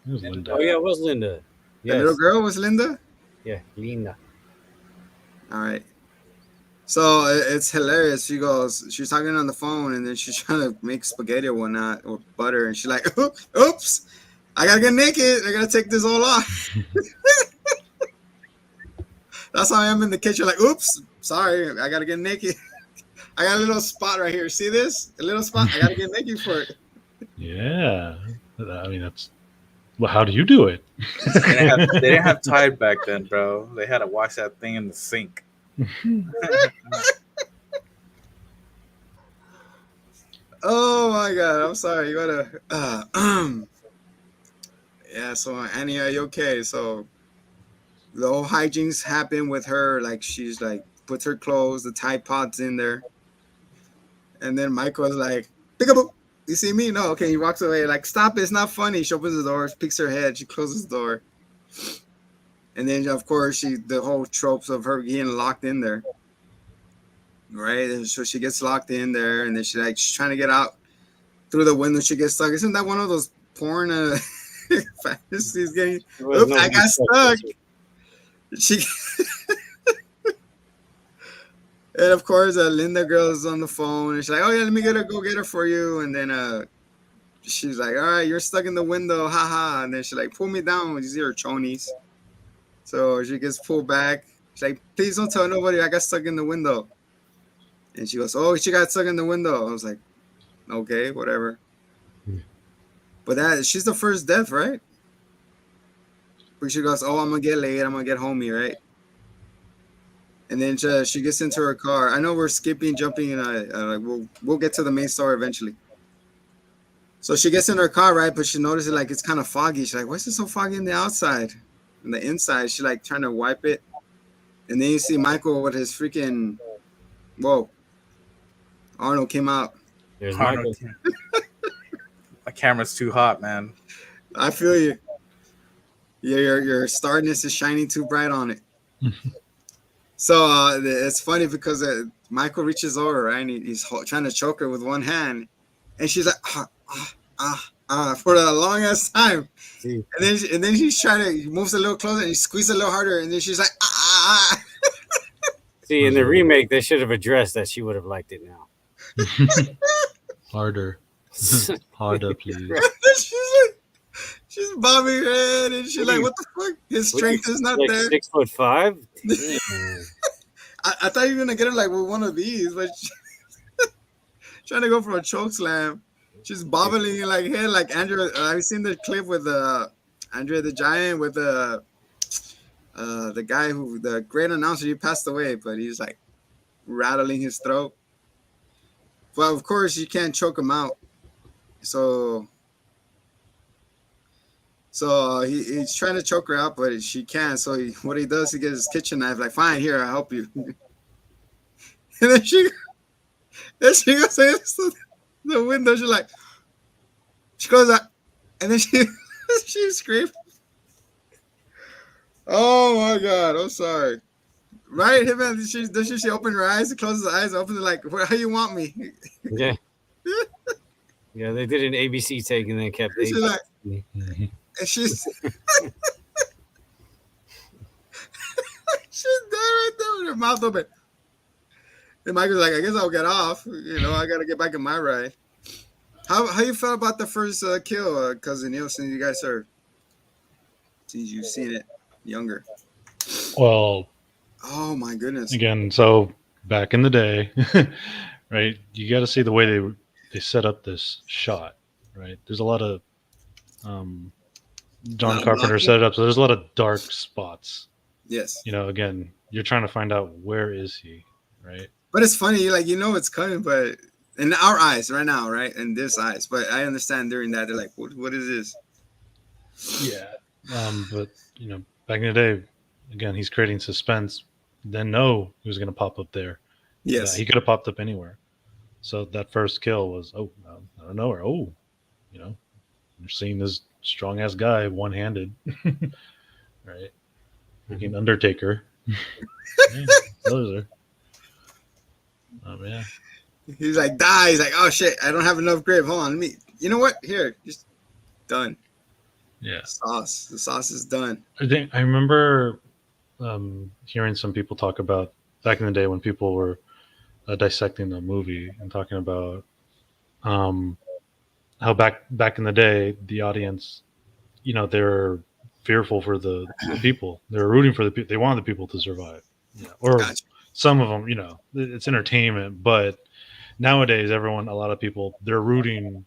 Oh yeah, it was Linda. The little girl was Linda. Yeah, Linda. All right. So it's hilarious. She's talking on the phone, and then she's trying to make spaghetti or whatnot, or butter, and she's like, oops, I gotta get naked. I gotta take this all off. That's how I am in the kitchen. Like, oops, sorry, I gotta get naked. I got a little spot right here. See this? A little spot. I gotta get naked for it. Yeah. I mean, that's. Well, how do you do it? They didn't have Tide back then, bro. They had to wash that thing in the sink. Oh my god, I'm sorry. You gotta. Yeah. So Annie, are you okay? So the whole hijinks happen with her. Like she's like puts her clothes, the Tide Pods in there, and then Michael's like, "Peekaboo, you see me? No, okay." He walks away. Like, stop! It's not funny. She opens the door, picks her head, she closes the door, and then of course the whole tropes of her getting locked in there, right? And so she gets locked in there, and then she's trying to get out through the window. She gets stuck. Isn't that one of those porn fantasies? Getting, oops, I got stuck. She and of course Linda girl is on the phone and she's like, oh yeah, let me go get her for you. And then she's like, all right, you're stuck in the window, haha. And then she's like, pull me down. You see her chonies. So she gets pulled back. She's like, please don't tell nobody I got stuck in the window. And she goes, oh, she got stuck in the window. I was like, okay, whatever. But she's the first death, right? But she goes, oh, I'm gonna get late, I'm gonna get homey, right? And then she gets into her car. I know we're jumping, and we'll get to the main story eventually. So she gets in her car, right? But she notices like it's kind of foggy. She's like, why is it so foggy in the outside? And the inside, she like trying to wipe it. And then you see Michael with his freaking, whoa. Arnold came out. There's Michael. My camera's too hot, man. I feel you. Yeah, your starness is shining too bright on it. So it's funny because Michael reaches over, right? And he's trying to choke her with one hand. And she's like, for a long ass time. See. And then she's trying to, he moves a little closer and he squeezes a little harder. And then she's like, See, in the remake, they should have addressed that she would have liked it now. Harder, please. She's bobbing her head and she's like, what the fuck? His strength is not like there. 6'5". I thought you were gonna get her like with one of these, but trying to go for a choke slam. She's bobbling like head like Andrew. Have you seen the clip with Andre the Giant with the guy the great announcer? He passed away, but he's like rattling his throat. Well, of course you can't choke him out. So he's trying to choke her out, but she can't. So what he does, he gets his kitchen knife. Like, fine, here, I'll help you. And then she goes to the window. She's like, she goes out, and then she screams. Oh my god, I'm sorry. Right, him and does she open her eyes, closes her eyes, opens it like, how you want me? Yeah. Yeah, they did an ABC take and then kept she's ABC. like, and she's she's there right there with her mouth open. And Michael's like, I guess I'll get off. I got to get back in my ride. How you felt about the first kill, Cousin Neil, since you guys are, since you've seen it younger? Well, oh my goodness. Again, so back in the day, right? You got to see the way they set up this shot, right? There's a lot of John Carpenter set it up, so there's a lot of dark spots. Yes. Again, you're trying to find out where is he, right? But it's funny, it's coming, but in our eyes right now, right? In this eyes. But I understand during that, they're like, what is this? Yeah. But, back in the day, again, he's creating suspense. Didn't know he was going to pop up there. Yes. He could have popped up anywhere. So that first kill was, I don't know where. You're seeing this strong ass guy one-handed, right? Freaking Undertaker. Yeah, those are. Yeah. He's like, die. He's like, oh shit, I don't have enough grip. Hold on, let me. You know what? Here, just done. Yeah. Sauce. The sauce is done. I remember hearing some people talk about back in the day when people were dissecting the movie and talking about how back in the day the audience, they're fearful for the people. They're rooting for the people. They wanted the people to survive. Or gotcha. Some of them, it's entertainment, but nowadays, a lot of people, they're rooting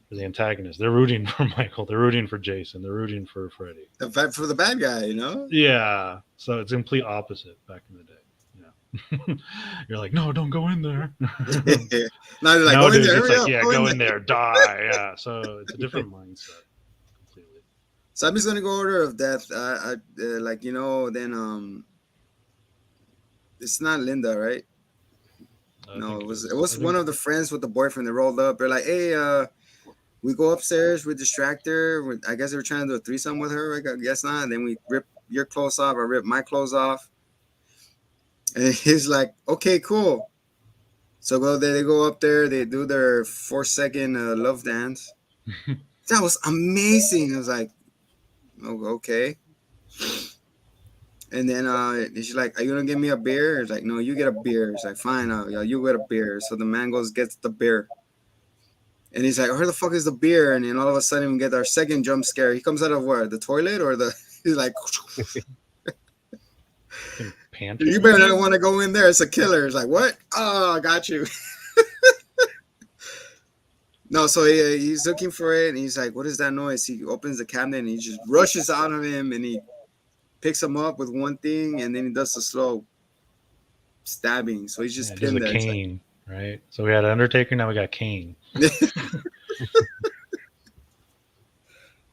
for the antagonist. They're rooting for Michael. They're rooting for Jason. They're rooting for Freddy. For the bad guy, you know. Yeah. So it's complete opposite back in the day. You're like, no, don't go in there. Now they're like, go in Nowadays, there, it's hurry like, up, yeah, go go in in there. there, die. Yeah. So it's a different mindset completely. So I'm just gonna go order of death. Like then it's not Linda, right? I No, think it was one of the friends with the boyfriend that rolled up. They're like, hey, we go upstairs, we distract her. I guess they were trying to do a threesome with her. I guess not. And then we rip your clothes off. I rip my clothes off. And he's like, okay, cool. So they go up there. They do their 4-second love dance. That was amazing. I was like, oh, okay. And then she's like, are you gonna give me a beer? It's like, no, you get a beer. It's like, fine, you get a beer. So the man gets the beer. And he's like, where the fuck is the beer? And then all of a sudden we get our second jump scare. He comes out of where? The toilet or the he's like Pantry. you better not want to go in there. It's a killer. It's like, what? Oh, I got you. No, so he's looking for it and he's like, what is that noise? He opens the cabinet and he just rushes out of him and he picks him up with one thing and then he does the slow stabbing. So he's just pinned there. Kane, right? So we had Undertaker, now we got Kane.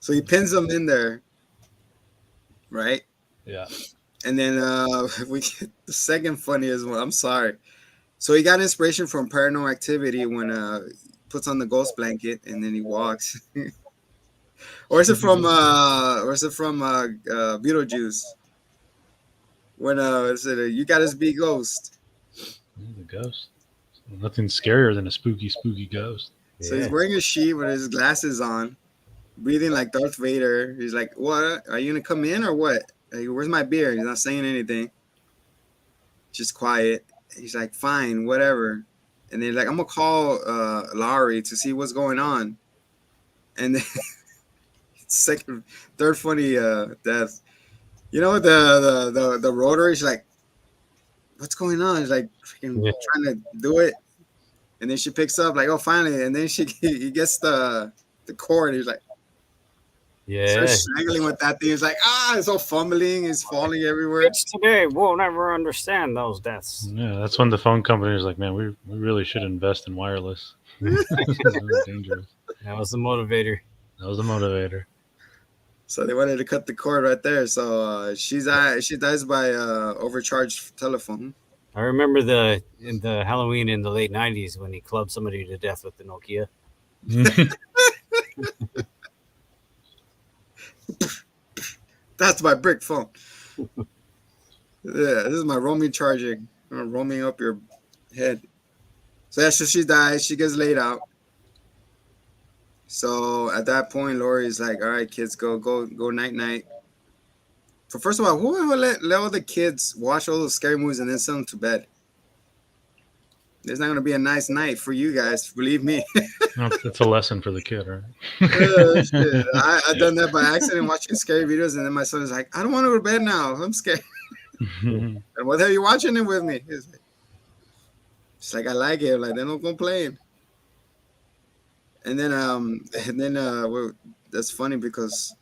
So he pins him in there, right? Yeah. And then we get the second funniest one. I'm sorry. So he got inspiration from Paranormal Activity when he puts on the ghost blanket and then he walks. Or is it from Beetlejuice? When you got to be ghost. The ghost. Nothing scarier than a spooky ghost. So he's wearing a sheet with his glasses on, breathing like Darth Vader. He's like, what? Are you going to come in or what? Like, where's my beer? He's not saying anything. Just quiet. He's like, fine, whatever. And then like, I'm going to call Laurie to see what's going on. And then third funny death. You know, the rotary is like, what's going on? He's like freaking trying to do it. And then she picks up like, oh, finally. And then he gets the cord. He's like, starts strangling with that thing. He's like, it's all fumbling. It's falling everywhere. Kids today will never understand those deaths. Yeah, that's when the phone company was like, man, we really should invest in wireless. Dangerous. That was the motivator. So they wanted to cut the cord right there. So she dies by overcharged telephone. I remember in the Halloween in the late 90s when he clubbed somebody to death with the Nokia. That's my brick phone. Yeah, this is my roaming charging. I'm roaming up your head. So after she dies, she gets laid out. So at that point, Laurie's like, all right, kids, go night. So first of all, who would let all the kids watch all those scary movies and then send them to bed? It's not going to be a nice night for you guys, believe me. It's a lesson for the kid, right? I've done that by accident, watching scary videos, and then my son is like, I don't want to go to bed now. I'm scared. And what the hell are you watching it with me? It's like, I like it. Like, they don't complain. And then that's funny because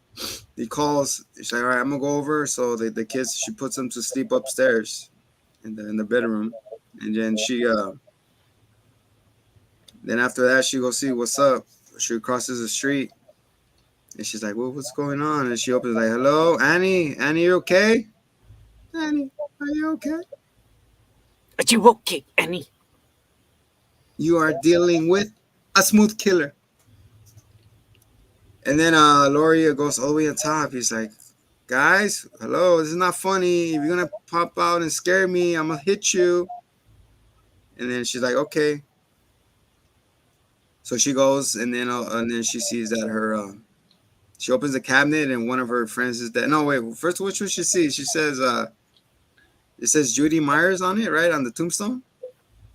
he calls. She's like, all right, I'm going to go over. So the kids, she puts them to sleep upstairs in the bedroom. And then then after that, she goes see what's up. She crosses the street. And she's like, well, what's going on? And she opens like, hello, Annie? Annie, you okay? Annie, are you okay? Are you okay, Annie? You are dealing with a smooth killer. And then Laurie goes all the way on top. He's like, guys, hello, this is not funny. If you're going to pop out and scare me, I'm going to hit you. And then she's like, okay. So she goes, and then she sees that her, she opens the cabinet, and one of her friends is dead. No, wait. First, which one she sees? She says, it says Judy Myers on it, right, on the tombstone.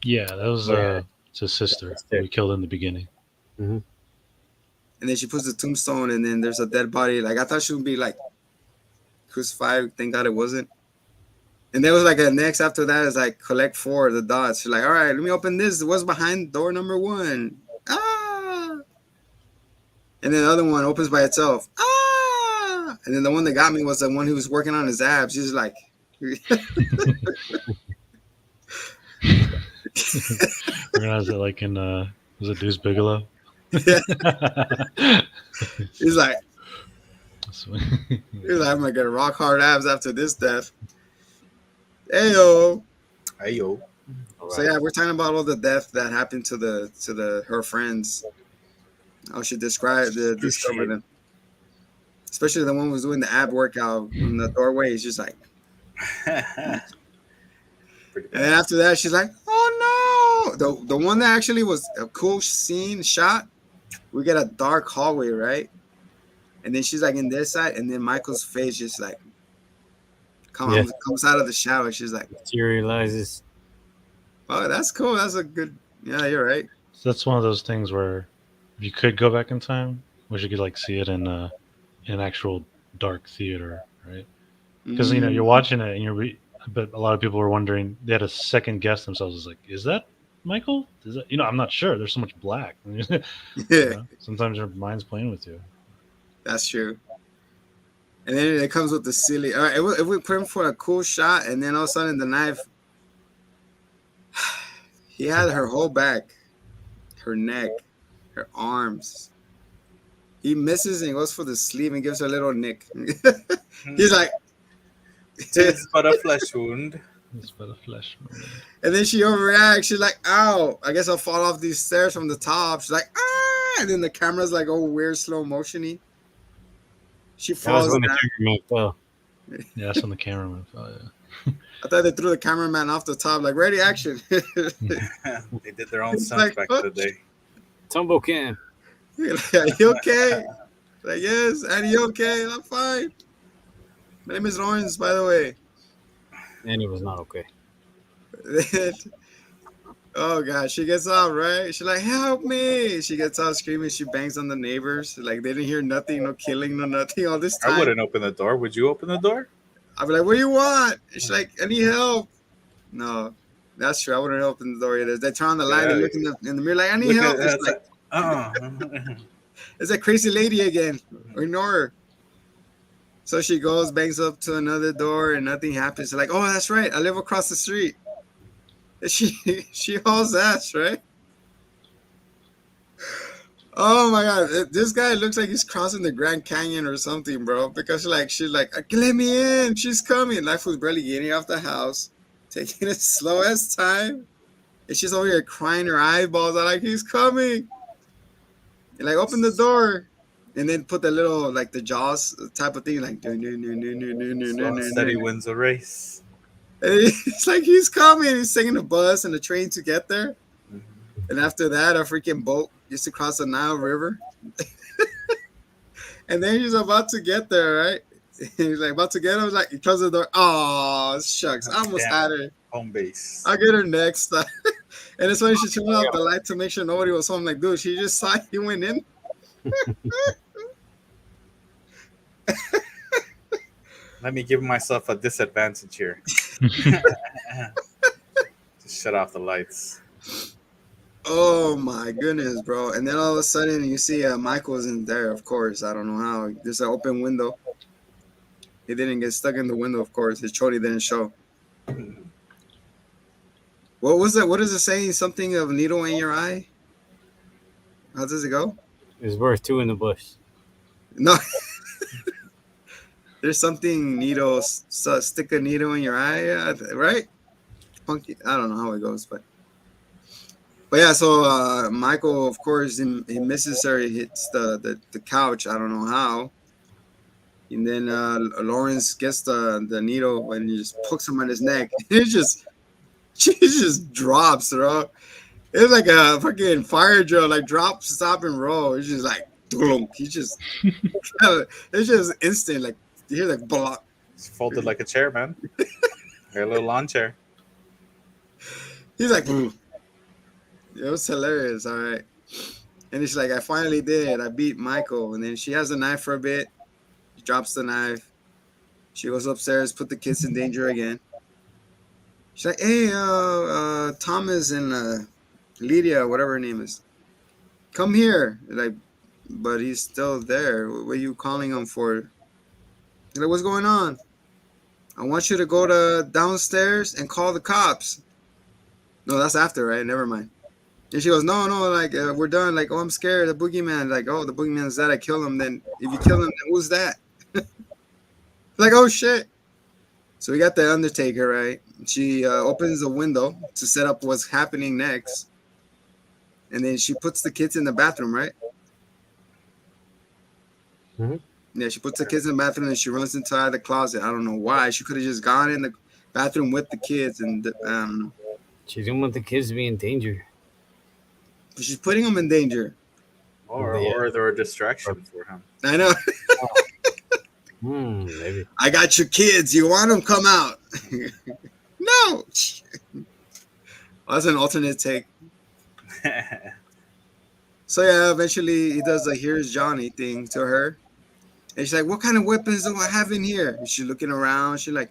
Yeah, that was it's his sister that we killed in the beginning. Mm-hmm. And then she puts the tombstone, and then there's a dead body. Like I thought she would be like crucified. Thank God it wasn't. And there was like a next after that is like collect 4 of the dots. She's like, all right, let me open this. What's behind door number 1? Ah. And then the other one opens by itself. Ah. And then the one that got me was the one who was working on his abs. He's like, Organize it like in was it Deuce Bigelow? yeah. He's like, Sweet. I'm gonna get rock hard abs after this death. Heyo. Hey yo. So yeah, we're talking about all the death that happened to her friends. How she discover them, especially the one who was doing the ab workout in the doorway. He's just like, and then after that, she's like, oh no! The one that actually was a cool scene shot. We get a dark hallway, right? And then she's like in this side, and then Michael's face just like comes out of the shower. She's like, materializes. oh, that's cool. That's a good. Yeah, you're right. So that's one of those things where if you could go back in time, wish you could like see it in an actual dark theater, right? Because you're watching it and but a lot of people were wondering. They had a second guess themselves. It's like, is that Michael? Is that I'm not sure. There's so much black. Yeah, sometimes your mind's playing with you. that's true. And then it comes with the silly. All right, if we put him for a cool shot, and then all of a sudden the knife, he had her whole back, her neck, her arms. He misses and goes for the sleeve and gives her a little nick. He's like, It's but a flesh wound. It's but a flesh wound. and then she overreacts. She's like, ow, I guess I'll fall off these stairs from the top. She's like, ah, and then the camera's like, oh, weird slow motion-y. She That was falls when the down. cameraman fell. Yeah, that's when the cameraman fell. Yeah. I thought they threw the cameraman off the top, like, ready, action. They did their own It's stunts like, back what? in the day. Tumble can. Like, are you okay? Like, yes, are you okay? I'm fine. My name is Lawrence, by the way. And it was not okay. Oh god, she gets up, right? She's like, help me. She gets out screaming, she bangs on the neighbors. Like they didn't hear nothing, no killing, no nothing all this time. I wouldn't open the door. Would you open the door? I'd be like, what do you want? She's like, I need help. No, that's true. I wouldn't open the door either. They turn on the light and look in the mirror like, I need help. It's like, it's that crazy lady again. Ignore her. So she goes, bangs up to another door, and nothing happens. Like, oh, that's right. I live across the street. And she hauls ass, right? Oh my god, this guy looks like he's crossing the Grand Canyon or something, bro. Because she's like, let me in. She's coming. Life was barely getting off the house, taking it slow as time, and she's over here crying her eyeballs out like he's coming. And like, open the door. And then put the little, like the Jaws type of thing, like Steady wins a race. And it's like he's coming. He's taking the bus and the train to get there. Mm-hmm. And after that, a freaking boat used to cross the Nile River. And then he's about to get there, right? He's like about to get him. Like he closes the door. Oh shucks, I almost had her. Home base. I'll get her next. And it's when she turned off the light to make sure nobody was home. Like, dude, she just saw he went in. Let me give myself a disadvantage here. Just shut off the lights. Oh my goodness, bro! And then all of a sudden you see Michael's in there. Of course, I don't know how. There's an open window. He didn't get stuck in the window. Of course, his chody didn't show. What was that? What is it saying? Something of needle in your eye? How does it go? It was worth 2 in the bush. No. There's something needle, stick a needle in your eye, right? Funky. I don't know how it goes, but yeah. So Michael, of course, he misses her. He hits the couch. I don't know how. And then Lawrence gets the needle and he just pokes him on his neck. She just drops, bro. It's like a fucking fire drill, like drop, stop, and roll. It's just like, he just, it's just instant, like. You hear like block. It's folded like a chair, man. Like a little lawn chair. He's like, boom. It was hilarious. All right. And it's like, I finally did it. I beat Michael. And then she has a knife for a bit. She drops the knife. She goes upstairs, put the kids in danger again. She's like, hey, Thomas and Lydia, whatever her name is, come here. Like, but he's still there. What are you calling him for? He's like, what's going on? I want you to go to downstairs and call the cops. No, that's after, right? Never mind. And she goes, no, like, we're done. Like, oh, I'm scared. The boogeyman. Like, oh, the boogeyman's that. I kill him. Then if you kill him, then who's that? Like, oh, shit. So we got the Undertaker, right? She opens the window to set up what's happening next. And then she puts the kids in the bathroom, right? Mhm. Yeah, she puts the kids in the bathroom and she runs inside the closet. I don't know why. She could have just gone in the bathroom with the kids and She didn't want the kids to be in danger. she's putting them in danger. Or they're a distraction for him. I know. Maybe. I got your kids. You want them? Come out. No. That's an alternate take. So yeah, eventually he does a "Here's Johnny" thing to her, and she's like, "What kind of weapons do I have in here?" And she's looking around. She's like,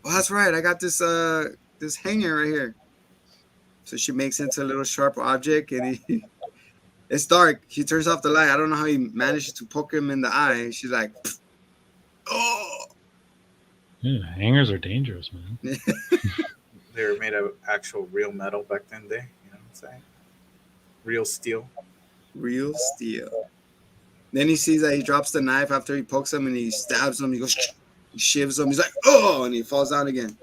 "Oh, that's right. I got this this hanger right here." So she makes it into a little sharp object, and it's dark. She turns off the light. I don't know how he manages to poke him in the eye. She's like, "Oh." Yeah, hangers are dangerous, man. They were made of actual real metal back then. You know what I'm saying? Real steel. Real steel. Then he sees that he drops the knife after he pokes him and he stabs him. He goes, he shivs him. He's like, oh, and he falls down again.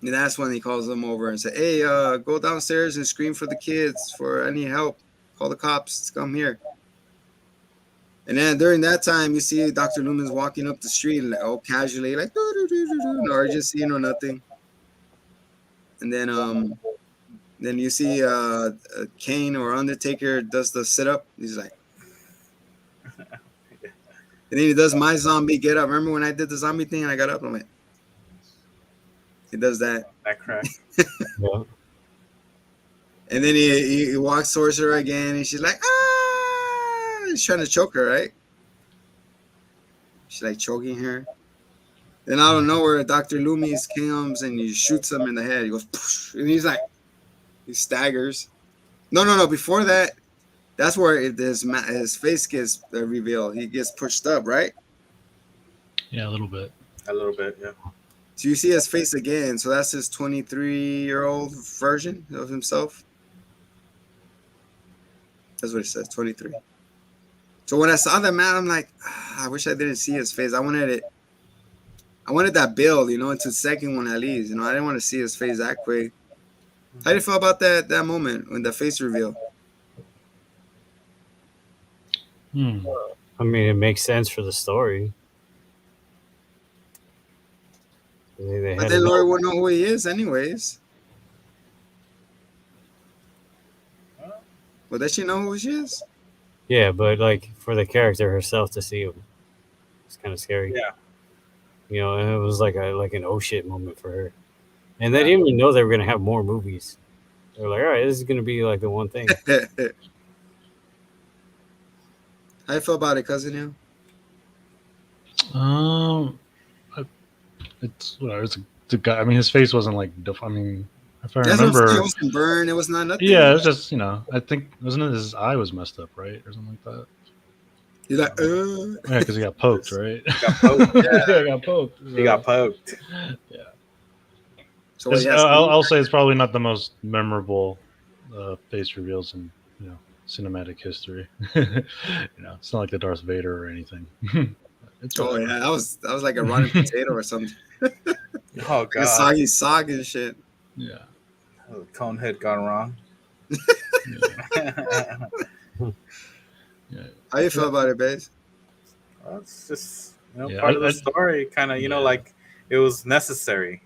And that's when he calls them over and says, hey, go downstairs and scream for the kids. I need help. Call the cops to come here. And then during that time, you see Dr. Loomis walking up the street, like, all casually, like, no urgency, no nothing. And then you see Kane or Undertaker does the sit-up. He's like, and then he does my zombie get up. Remember when I did the zombie thing and I got up? I'm like, he does that. That crack. Yeah. And then he walks towards her again, and she's like, ah! He's trying to choke her, right? She's like choking her. Then out of nowhere, Dr. Loomis comes and he shoots him in the head. He goes, poosh, and he's like, he staggers. No. Before that, that's where his face gets revealed. He gets pushed up, right? Yeah, a little bit. A little bit, yeah. So you see his face again. So that's his 23-year-old version of himself. That's what it says, 23. So when I saw that, man, I'm like, I wish I didn't see his face. I wanted that build, into the second one at least. I didn't want to see his face that quick. How do you feel about that moment when the face reveal? I mean, it makes sense for the story. But then Lori wouldn't know who he is anyways. Well, does she know who she is? Yeah, but like for the character herself to see him, it's kind of scary. Yeah. It was like an oh shit moment for her. And they didn't even know they were gonna have more movies. They were like, all right, this is gonna be like the one thing. How you feel about it, cousin? It's whatever. It's a guy. I mean, his face wasn't like. I mean, if I It remember, wasn't burned. It was not nothing. yeah, it was just I think wasn't it his eye was messed up, right, or something like that. He's like, Yeah, because he got poked, right? Got poked. Yeah, he got poked. He got poked. Yeah. So I'll say it's probably not the most memorable face reveals in cinematic history. It's not like the Darth Vader or anything. It's yeah, that was like a rotten potato or something. Oh Like a god. soggy sock and shit. Yeah. Oh, the cone head gone wrong. Yeah. How you feel about it, babe? Well, it's just Yeah, part of the story. Kind of like it was necessary,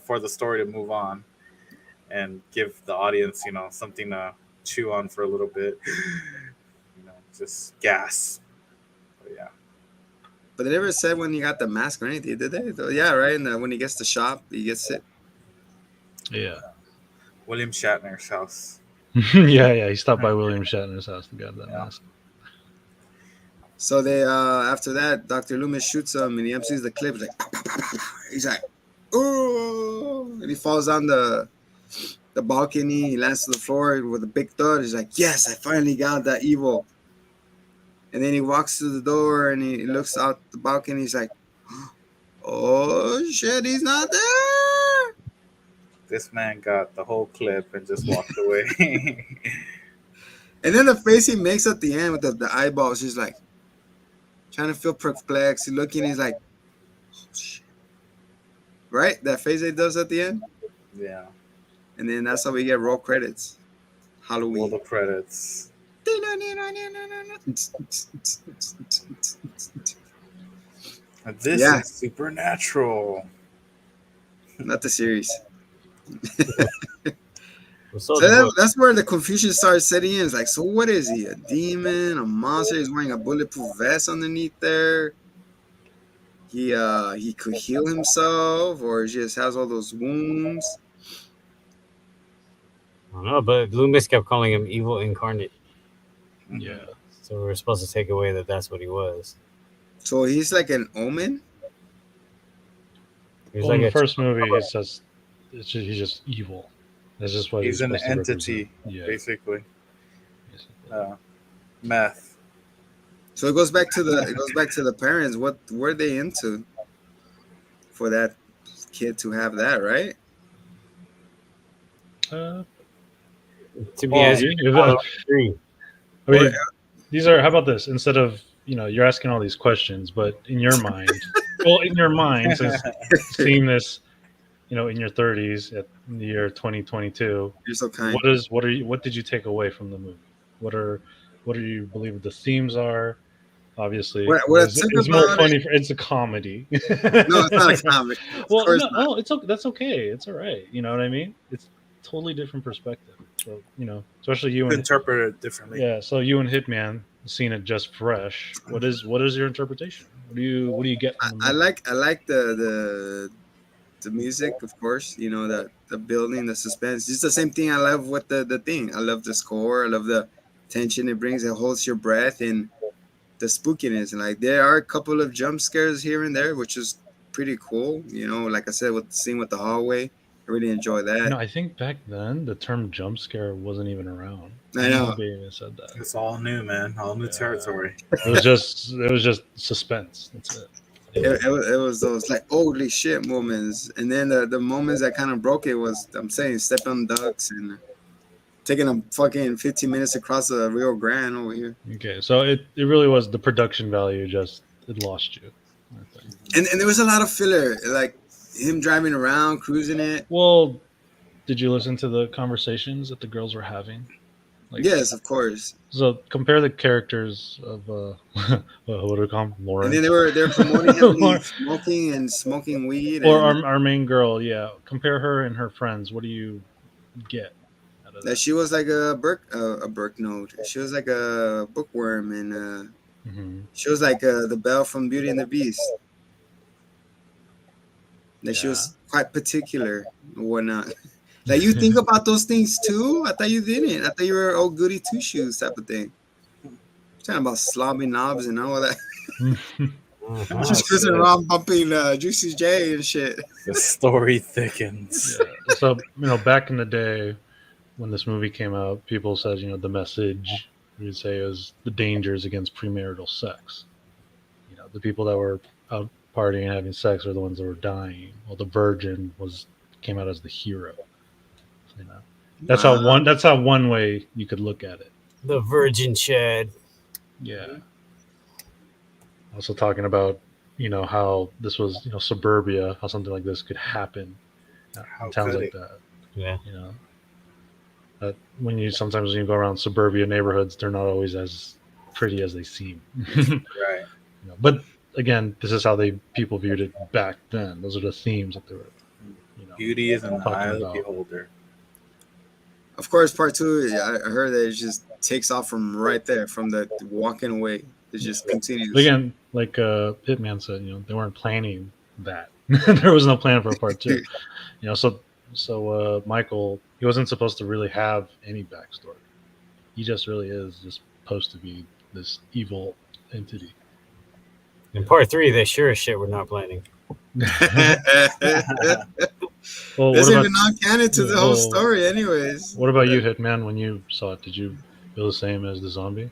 for the story to move on and give the audience, something to chew on for a little bit. Just gas. But yeah. But they never said when he got the mask or anything, did they? Yeah, right. And when he gets the shop, he gets it. Yeah. William Shatner's house. yeah. He stopped by William Shatner's house and got that mask. So they after that, Dr. Loomis shoots him and he empties the clip. He's like, oh, and he falls on the balcony. He lands to the floor with a big thud. He's like, yes, I finally got that evil. And then he walks to the door and he looks out the balcony. He's like, oh shit, he's not there. This man got the whole clip and just walked away. And then the face he makes at the end with the eyeballs, he's like trying to feel perplexed. He's looking, he's like, oh shit. Right? That face he does at the end? Yeah. And then that's how we get roll credits. Roll Halloween. the credits. This Yeah. is supernatural. Not the series. So So that's where the confusion starts setting in. It's like, so what is he? A demon? A monster? He's wearing a bulletproof vest underneath there. He could heal himself, or he just has all those wounds. I don't know, but Loomis kept calling him evil incarnate. Yeah. So we're supposed to take away that that's what he was. So he's like an omen. He was Well, in like the a first movie, it says he's just evil. That's just what He's an supposed to entity, represent. Yeah. basically. Basically. Meth. So it goes back to the parents. What were they into for that kid to have that, right? to be Well, as I mean, these are. How about this? Instead of you're asking all these questions, but in your mind, since seeing this, in your 30s at the year 2022, You're so kind. what did you take away from the movie? What do you believe the themes are? Obviously, What I it's, took it's more about funny. It's a comedy. No, it's not a comedy. Of Well, course no, not. it's okay. That's okay. It's all right. You know what I mean? It's totally different perspective. So especially you and Interpret it differently. yeah. So you and Hitman seeing it just fresh. What is your interpretation? What do you get from the I movie? like the music, of course. The building, the suspense. It's the same thing I love with the thing. I love the score. I love the tension it brings. It holds your breath and the spookiness. And like there are a couple of jump scares here and there, which is pretty cool. Like I said, with the scene with the hallway, I really enjoy that. I think back then the term jump scare wasn't even around. I know. Nobody even said that. It's all new, man. All new territory. It was just suspense. That's it. It was those like holy shit moments, and then the moments that kind of broke it was I'm saying stepping on ducks and taking a fucking 15 minutes across the Rio Grande over here. Okay, so it really was the production value. Just it lost you. I think. And there was a lot of filler, like him driving around, cruising it. Well, did you listen to the conversations that the girls were having? Like, Yes, of course. So compare the characters of what do we call him? Lauren. And then they're promoting him smoking weed. Or And our main girl, yeah. Compare her and her friends. What do you get out of that that? she was like a Burke node. She was like a bookworm, and she was like the Belle from Beauty and the Beast. That she was quite particular and whatnot. Like you think about those things too? I thought you didn't. I thought you were old goody two shoes type of thing. Talking about slobby knobs and all that. Just cruising around bumping Juicy J and shit. The story thickens. Yeah. So back in the day when this movie came out, people said the message you'd say is the dangers against premarital sex. The people that were out partying and having sex are the ones that were dying. Well, the virgin came out as the hero. That's how one way you could look at it. The virgin shed. Yeah. Also talking about how this was suburbia, how something like this could happen in towns like that. Yeah. That sometimes when you go around suburbia neighborhoods, they're not always as pretty as they seem. Right. But again, this is how people viewed it back then. Those are the themes that they were. Beauty is in the eye of the about. beholder. Of course, part two, I heard that it just takes off from right there, from the walking away. It just continues. But again, like Hitman said, they weren't planning that. There was no plan for a part two. So Michael, he wasn't supposed to really have any backstory. He just really is just supposed to be this evil entity. In part three, they sure as shit were not planning. Well, There's what about even non-canon to the whole story, anyways. what about you, Hitman? When you saw it, did you feel the same as the zombie?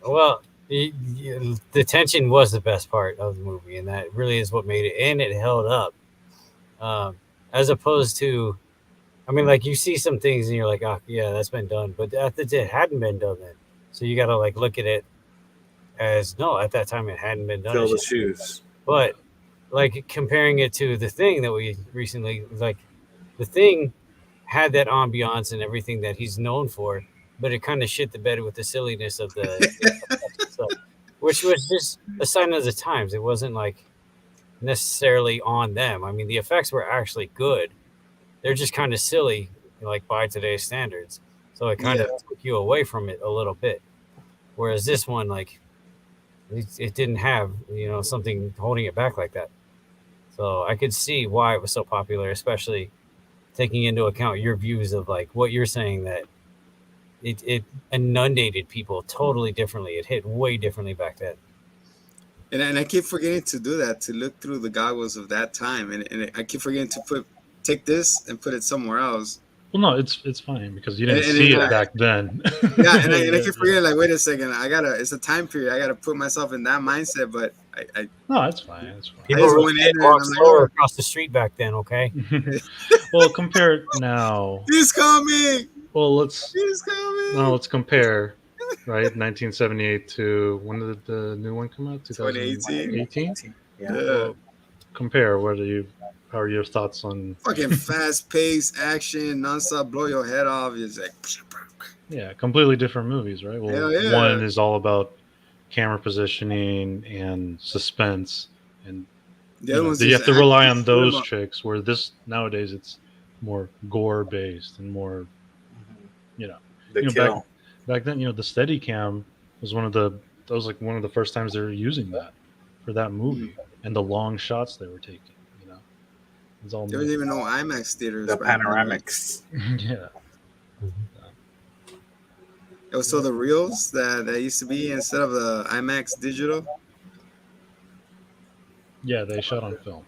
Well, the tension was the best part of the movie, and that really is what made it, and it held up. Um, as opposed to, I mean, like you see some things and you're like, oh yeah, that's been done, but it hadn't been done then. So you got to like look at it as no, at that time it hadn't been done. Fill the shoes. But like comparing it to the thing that we recently like, the thing had that ambiance and everything that he's known for, but it kind of shit the bed with the silliness of the stuff, which was just a sign of the times. It wasn't like necessarily on them. I mean, the effects were actually good. They're just kind of silly, like by today's standards. So it kind of took you away from it a little bit. Whereas this one, like, it didn't have something holding it back like that. So I could see why it was so popular, especially taking into account your views of like what you're saying, that it inundated people totally differently. It hit way differently back then. And I keep forgetting to do that, to look through the goggles of that time, and I keep forgetting to take this and put it somewhere else. Well, no, it's fine because you didn't see it back then. Yeah, and I keep forgetting, like, wait a second, it's a time period. I gotta put myself in that mindset, but I no, it's fine. It's fine. People really walk slower across the street back then, okay? Well, compare it now. He's coming. Well, He's coming. No, let's compare. Right, 1978 to when did the new one come out? 2018. Yeah. Well, compare. How are your thoughts on fucking fast-paced action, nonstop, blow your head off? It's like, yeah, completely different movies, right? Well, yeah. One is all about camera positioning and suspense, and you have to rely on those tricks. Where this nowadays it's more gore-based and more, back then, the Steadicam was one of the first times they were using that for that movie, and the long shots they were taking. There was even no IMAX theaters. The panoramics. Yeah. It was so the reels that used to be instead of the IMAX digital. Yeah, they shot on film.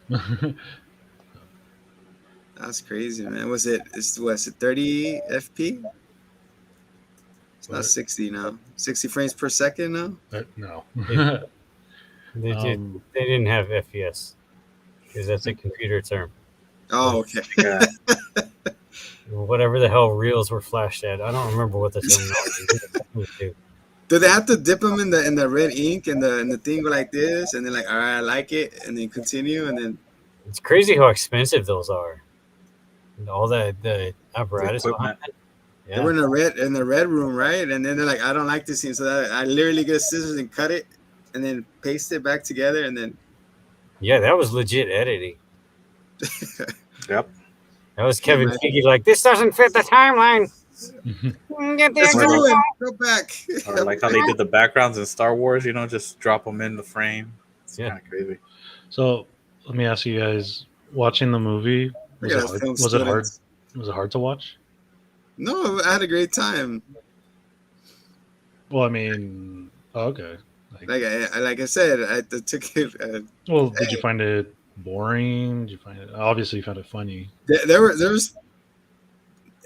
That's crazy, man. Was it 30 FP? It's not 60 now. 60 frames per second now? No. They didn't have FPS because that's a computer term. Oh, okay. Yeah. Whatever the hell reels were flashed at. I don't remember what the terminology is. Do they have to dip them in the red ink and the thing go like this, and then like, all right, I like it, and then continue, and then it's crazy how expensive those are. And all the apparatus behind it. Yeah. They were in the red room, right? And then they're like, I don't like this scene, so I literally get scissors and cut it, and then paste it back together, and then. Yeah, that was legit editing. Yep. That was Kevin Feige like, this doesn't fit the timeline. Get the go back. Or like how they did the backgrounds in Star Wars, just drop them in the frame. It's kind of crazy. So let me ask you guys, watching the movie, was it hard? Was it hard to watch? No, I had a great time. Well, I mean, okay. Like I said, I took it. Well, did you find it boring? Did you find it? Obviously, you found it funny. There was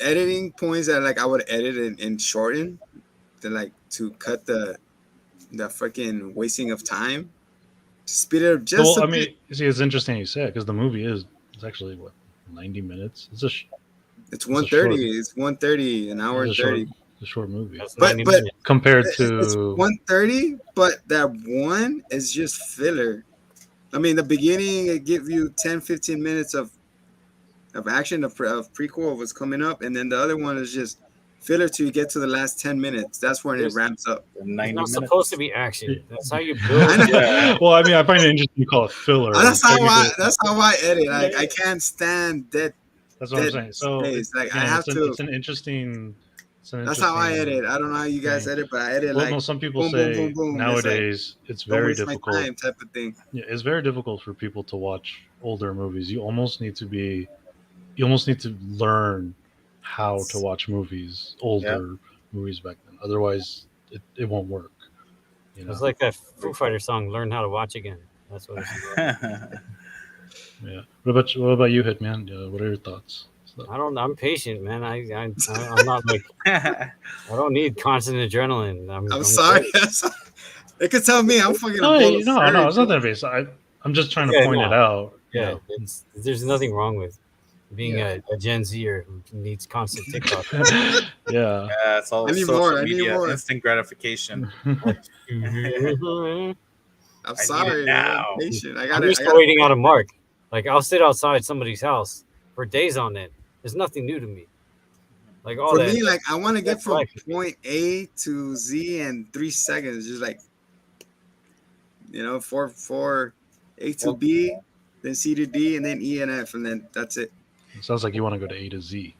editing points that like I would edit and shorten, to cut the freaking wasting of time, to speed it up just. Well, I mean, see, it's interesting you said because the movie it's actually 90 minutes. It's 1:30. It's 1:30, an hour and 30. A short movie, but compared to it's 1:30, but that one is just filler. I mean, the beginning it gives you 10-15 minutes of action of prequel of what's coming up, and then the other one is just filler till you get to the last 10 minutes. That's when it ramps up. It's not supposed to be action. That's how you build it. Yeah. Well, I mean, I find it interesting you call it filler. That's how I edit. I can't stand that. That's what I'm saying. So I have to. It's an interesting. That's how I edit. I don't know how you guys edit, but I edit no, some people say boom. Nowadays it's very difficult. My time type of thing. Yeah, it's very difficult for people to watch older movies. You almost need to learn how to watch older movies back then. Otherwise, it won't work. It's like that Foo Fighter song, "Learn How to Watch Again." That's what it's Yeah. What about you, Hitman? What are your thoughts? So, I'm patient, man. I'm not like I don't need constant adrenaline. I'm I'm sorry. great. They could tell me I'm fucking a no, bowl of no, cereal. it's not that base. I'm just trying to Yeah, point it no, out. yeah. There's nothing wrong with being Yeah. a Gen Zer who needs constant TikTok. Yeah. Yeah, it's all I need social more. I need media, more. instant gratification. I'm I'm I need it sorry, man. I'm now. patient. I used to gotta. waiting out a mark. Like I'll sit outside somebody's house for days on end. There's nothing new to me. Like all For that. me, like I want to get That's from life. point A to Z in 3 seconds. Just like four A to Well, B, then C to D, and then E and F, and then that's it. It sounds like you want to go to A to Z.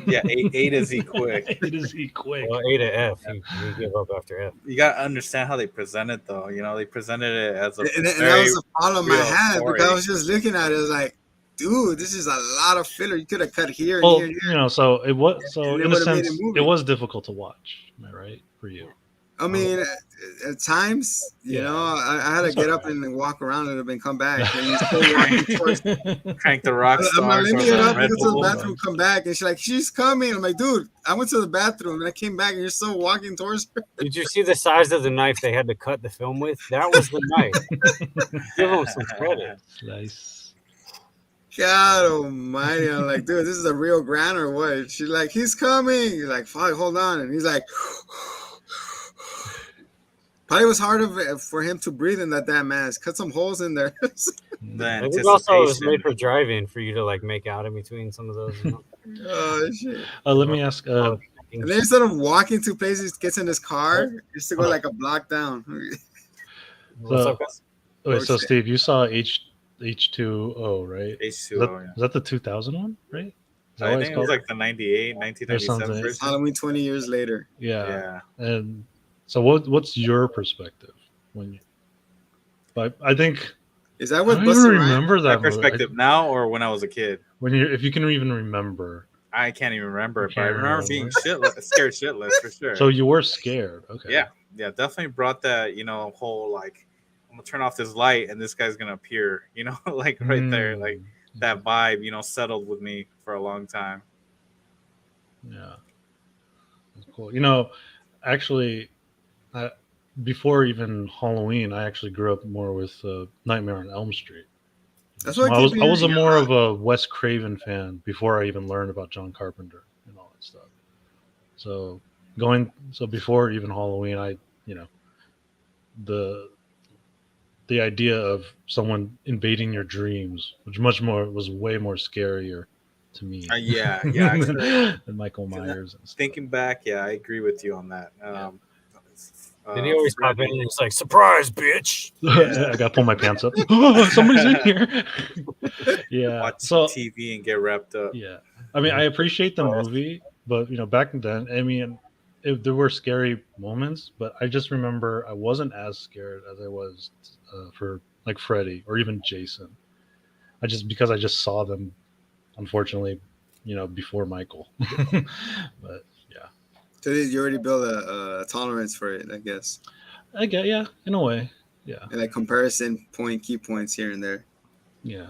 yeah, A to Z quick. A to Z quick. Well, A to F, you give up after F. You gotta understand how they present it, though. You know, they presented it as a And that very was the problem I real had story. because I was just looking at it. I was like, dude, this is a lot of filler. You could have cut here and Well, here and here. so it was. So And it in a would've made sense, a movie. it was difficult to watch. Am I right for you? I mean, at times, Yeah. I had to It's get alright. up and walk around a little bit and come back. And he's still walking towards. Crank the rock I'm like, stars let or me get up the and Red go to the Bull. bathroom, come back. And she's like, she's coming. I'm like, dude, I went to the bathroom and I came back and you're still walking towards her. Did you see the size of the knife they had to cut the film with? That was the knife. Give them some credit. Slice. God almighty. I'm like, dude, this is a real Grant or what? She's like, he's coming. He's like, fuck, hold on. And he's like, probably was hard for him to breathe in that damn mask. Cut some holes in there. The I think also it was anticipation. made for driving for you to like make out in between some of those. You know? Oh, shit. Let me ask. And then instead of walking to places, gets in his car, he used to go like a block down. What's up, guys? Wait, so shit. Steve, you saw H2O, right? H2O, Is that the 2000 one, right? Is that I what it's think it was called? like the 98, 1997 something. version. Halloween 20 years later. Yeah. Yeah. And so, what's your perspective when you? But I think Is that I what don't even Busta Rhymes? remember My that movie. perspective now or when I was a kid? When you, if you can even remember. I can't even remember, You but I can't remember being scared shitless for sure. So you were scared, okay? yeah, definitely brought that, whole like, I'm gonna turn off this light and this guy's gonna appear, like right there, like that vibe, settled with me for a long time. Yeah, that's cool. Actually, before even Halloween, I actually grew up more with Nightmare on Elm Street. That's So what I was a more of a Wes Craven fan before I even learned about John Carpenter and all that stuff. So before even Halloween, the idea of someone invading your dreams, which was way more scarier to me. Yeah, than Michael Myers and stuff. Thinking back, yeah, I agree with you on that. Then he always pop in and it's like, surprise, bitch. I gotta pull my pants up. Oh, somebody's in here. Yeah. Watch So TV and get wrapped up. yeah, I mean, I appreciate the movie, but back then, I mean, there were scary moments, but I just remember I wasn't as scared as I was for like Freddy or even Jason. Because I just saw them, unfortunately, before Michael. But yeah. So you already built a tolerance for it, I guess. I get, yeah, in a way, yeah. And like comparison key points here and there. Yeah.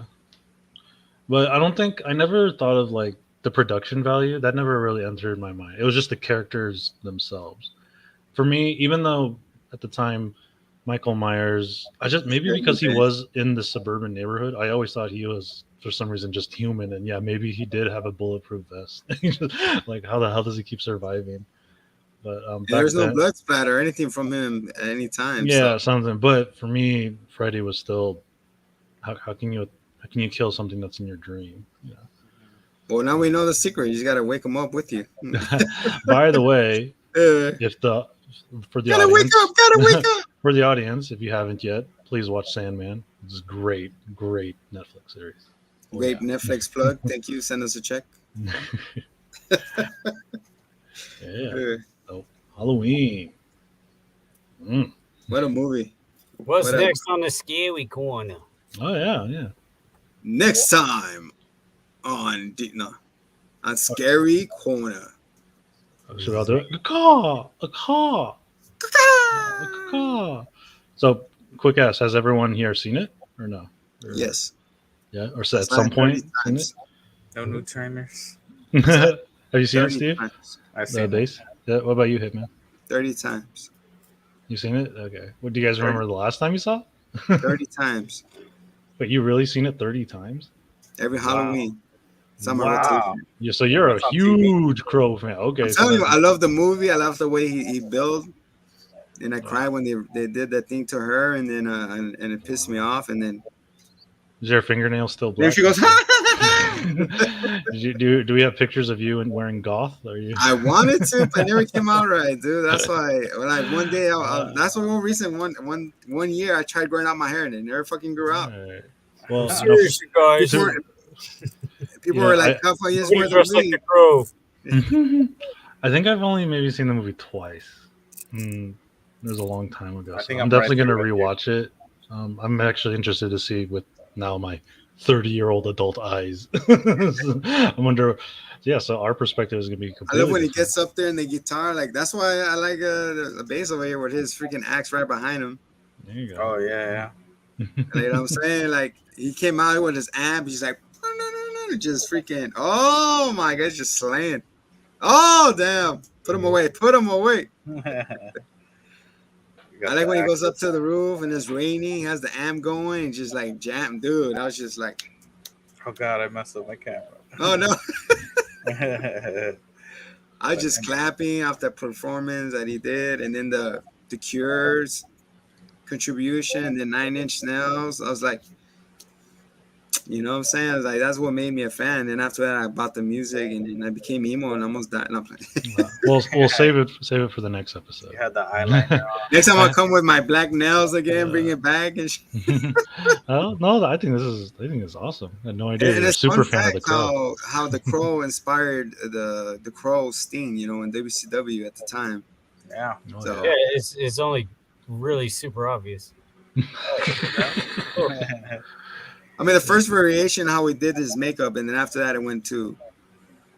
But I never thought of like the production value. That never really entered my mind. It was just the characters themselves. For me, even though at the time Michael Myers, maybe because he was in the suburban neighborhood, I always thought he was for some reason just human. And yeah, maybe he did have a bulletproof vest. Like how the hell does he keep surviving? But there's no blood splatter or anything from him at any time. Yeah, something. But for me, Freddy was still. How can you kill something that's in your dream? Yeah. Well, now we know the secret. You just gotta wake him up with you. By the way, gotta wake up. For the audience, if you haven't yet, please watch Sandman. It's a great Netflix series. Great Netflix plug. Thank you. Send us a check. Yeah. Oh, Halloween. What a movie. What's next on the scary corner? Oh yeah. Next time on Scary Corner. Should I do it? A car. So, quick ask: has everyone here seen it or no? Yes. Yeah, or so I at saw some it 30 point seen it. times. No new trainers. Have you seen it, 30 Steve? times. I've The seen it. base. Yeah. What about you, Hitman? 30 times. You seen it? Okay. What do you guys 30, remember the last time you saw it? 30 times. But you really seen it 30 times? Every Wow. Halloween. It's on my Wow. rotation. So you're a That's on TV. huge Crow fan. I'm Okay, so telling you, then I love the movie. I love the way he built. And I Wow. cried when they did that thing to her, and then and it pissed me off. And then is your fingernail still then black? she goes, do we have pictures of you and wearing goth? Are you? I wanted to, but it never came out right, dude. That's why one day that's one reason one year I tried growing out my hair and it never fucking grew out. Alright. Well, Seriously, guys. People, people were like, "How far years Nobody worth of dressed like weed?" the Crow. I think I've only maybe seen the movie twice. It was a long time ago. I So think I'm I'm definitely right going to there with rewatch it. I'm actually interested to see with now my 30-year-old adult eyes. I wonder. Yeah, so our perspective is going to be I completely love when he different. gets up there and the guitar. Like that's why I like the bass over here with his freaking axe right behind him. There you go. Oh yeah. You know what I'm saying? Like he came out with his amp. He's like, just freaking. Oh my god, just slaying. Oh damn! Put him away. Put him away. I like when he goes up to the roof and it's raining. He has the amp going and just like jam, dude. I was just like, Oh god, I messed up my camera. oh no. Yeah. I was just clapping off the performance that he did, and then the Cure's contribution, and the 9 Inch Nails. I was like, you know what I'm saying? I was like, that's what made me a fan. And after that, I bought the music, and then I became emo and almost died. No, We'll save it for the next episode. You had the eyeliner on. next time I'll come with my black nails again, bring it back, and Oh no, I think it's awesome. I had no idea and you're a it's super fun fan of the fact Crow. how the Crow inspired the Crow Sting, you know, in WCW at the time. Yeah. Oh, So Yeah, it's only really super obvious. I mean, the first variation how he did his makeup, and then after that, it went to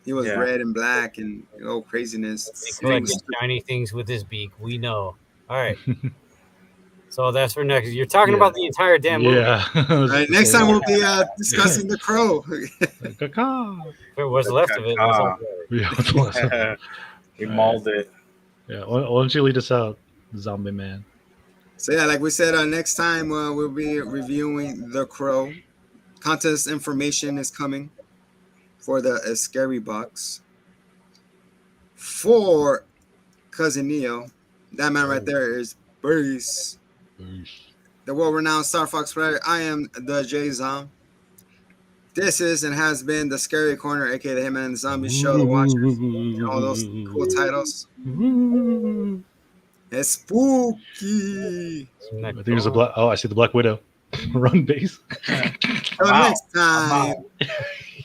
he was Yeah. red and black and craziness. He collected shiny things with his beak. We know. All right. So that's for next. You're talking about the entire damn movie. Yeah. All right, next time we'll be discussing the Crow. What's left of it? Was all Yeah, We mauled it. why don't you lead us out, Zombie Man? So yeah, like we said, next time we'll be reviewing the Crow. Contest information is coming for the Scary Box for Cousin Neo. That man right there is Bruce, the world-renowned Star Fox player. I am the J Zom. This is and has been the Scary Corner, aka the Hitman and the Zombie Show, the Watchers, and all those cool titles. It's spooky. I think there's a black. Oh, I see the Black Widow. Run base. Till next time,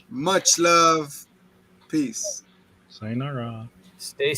much love, peace. Sayonara. Stay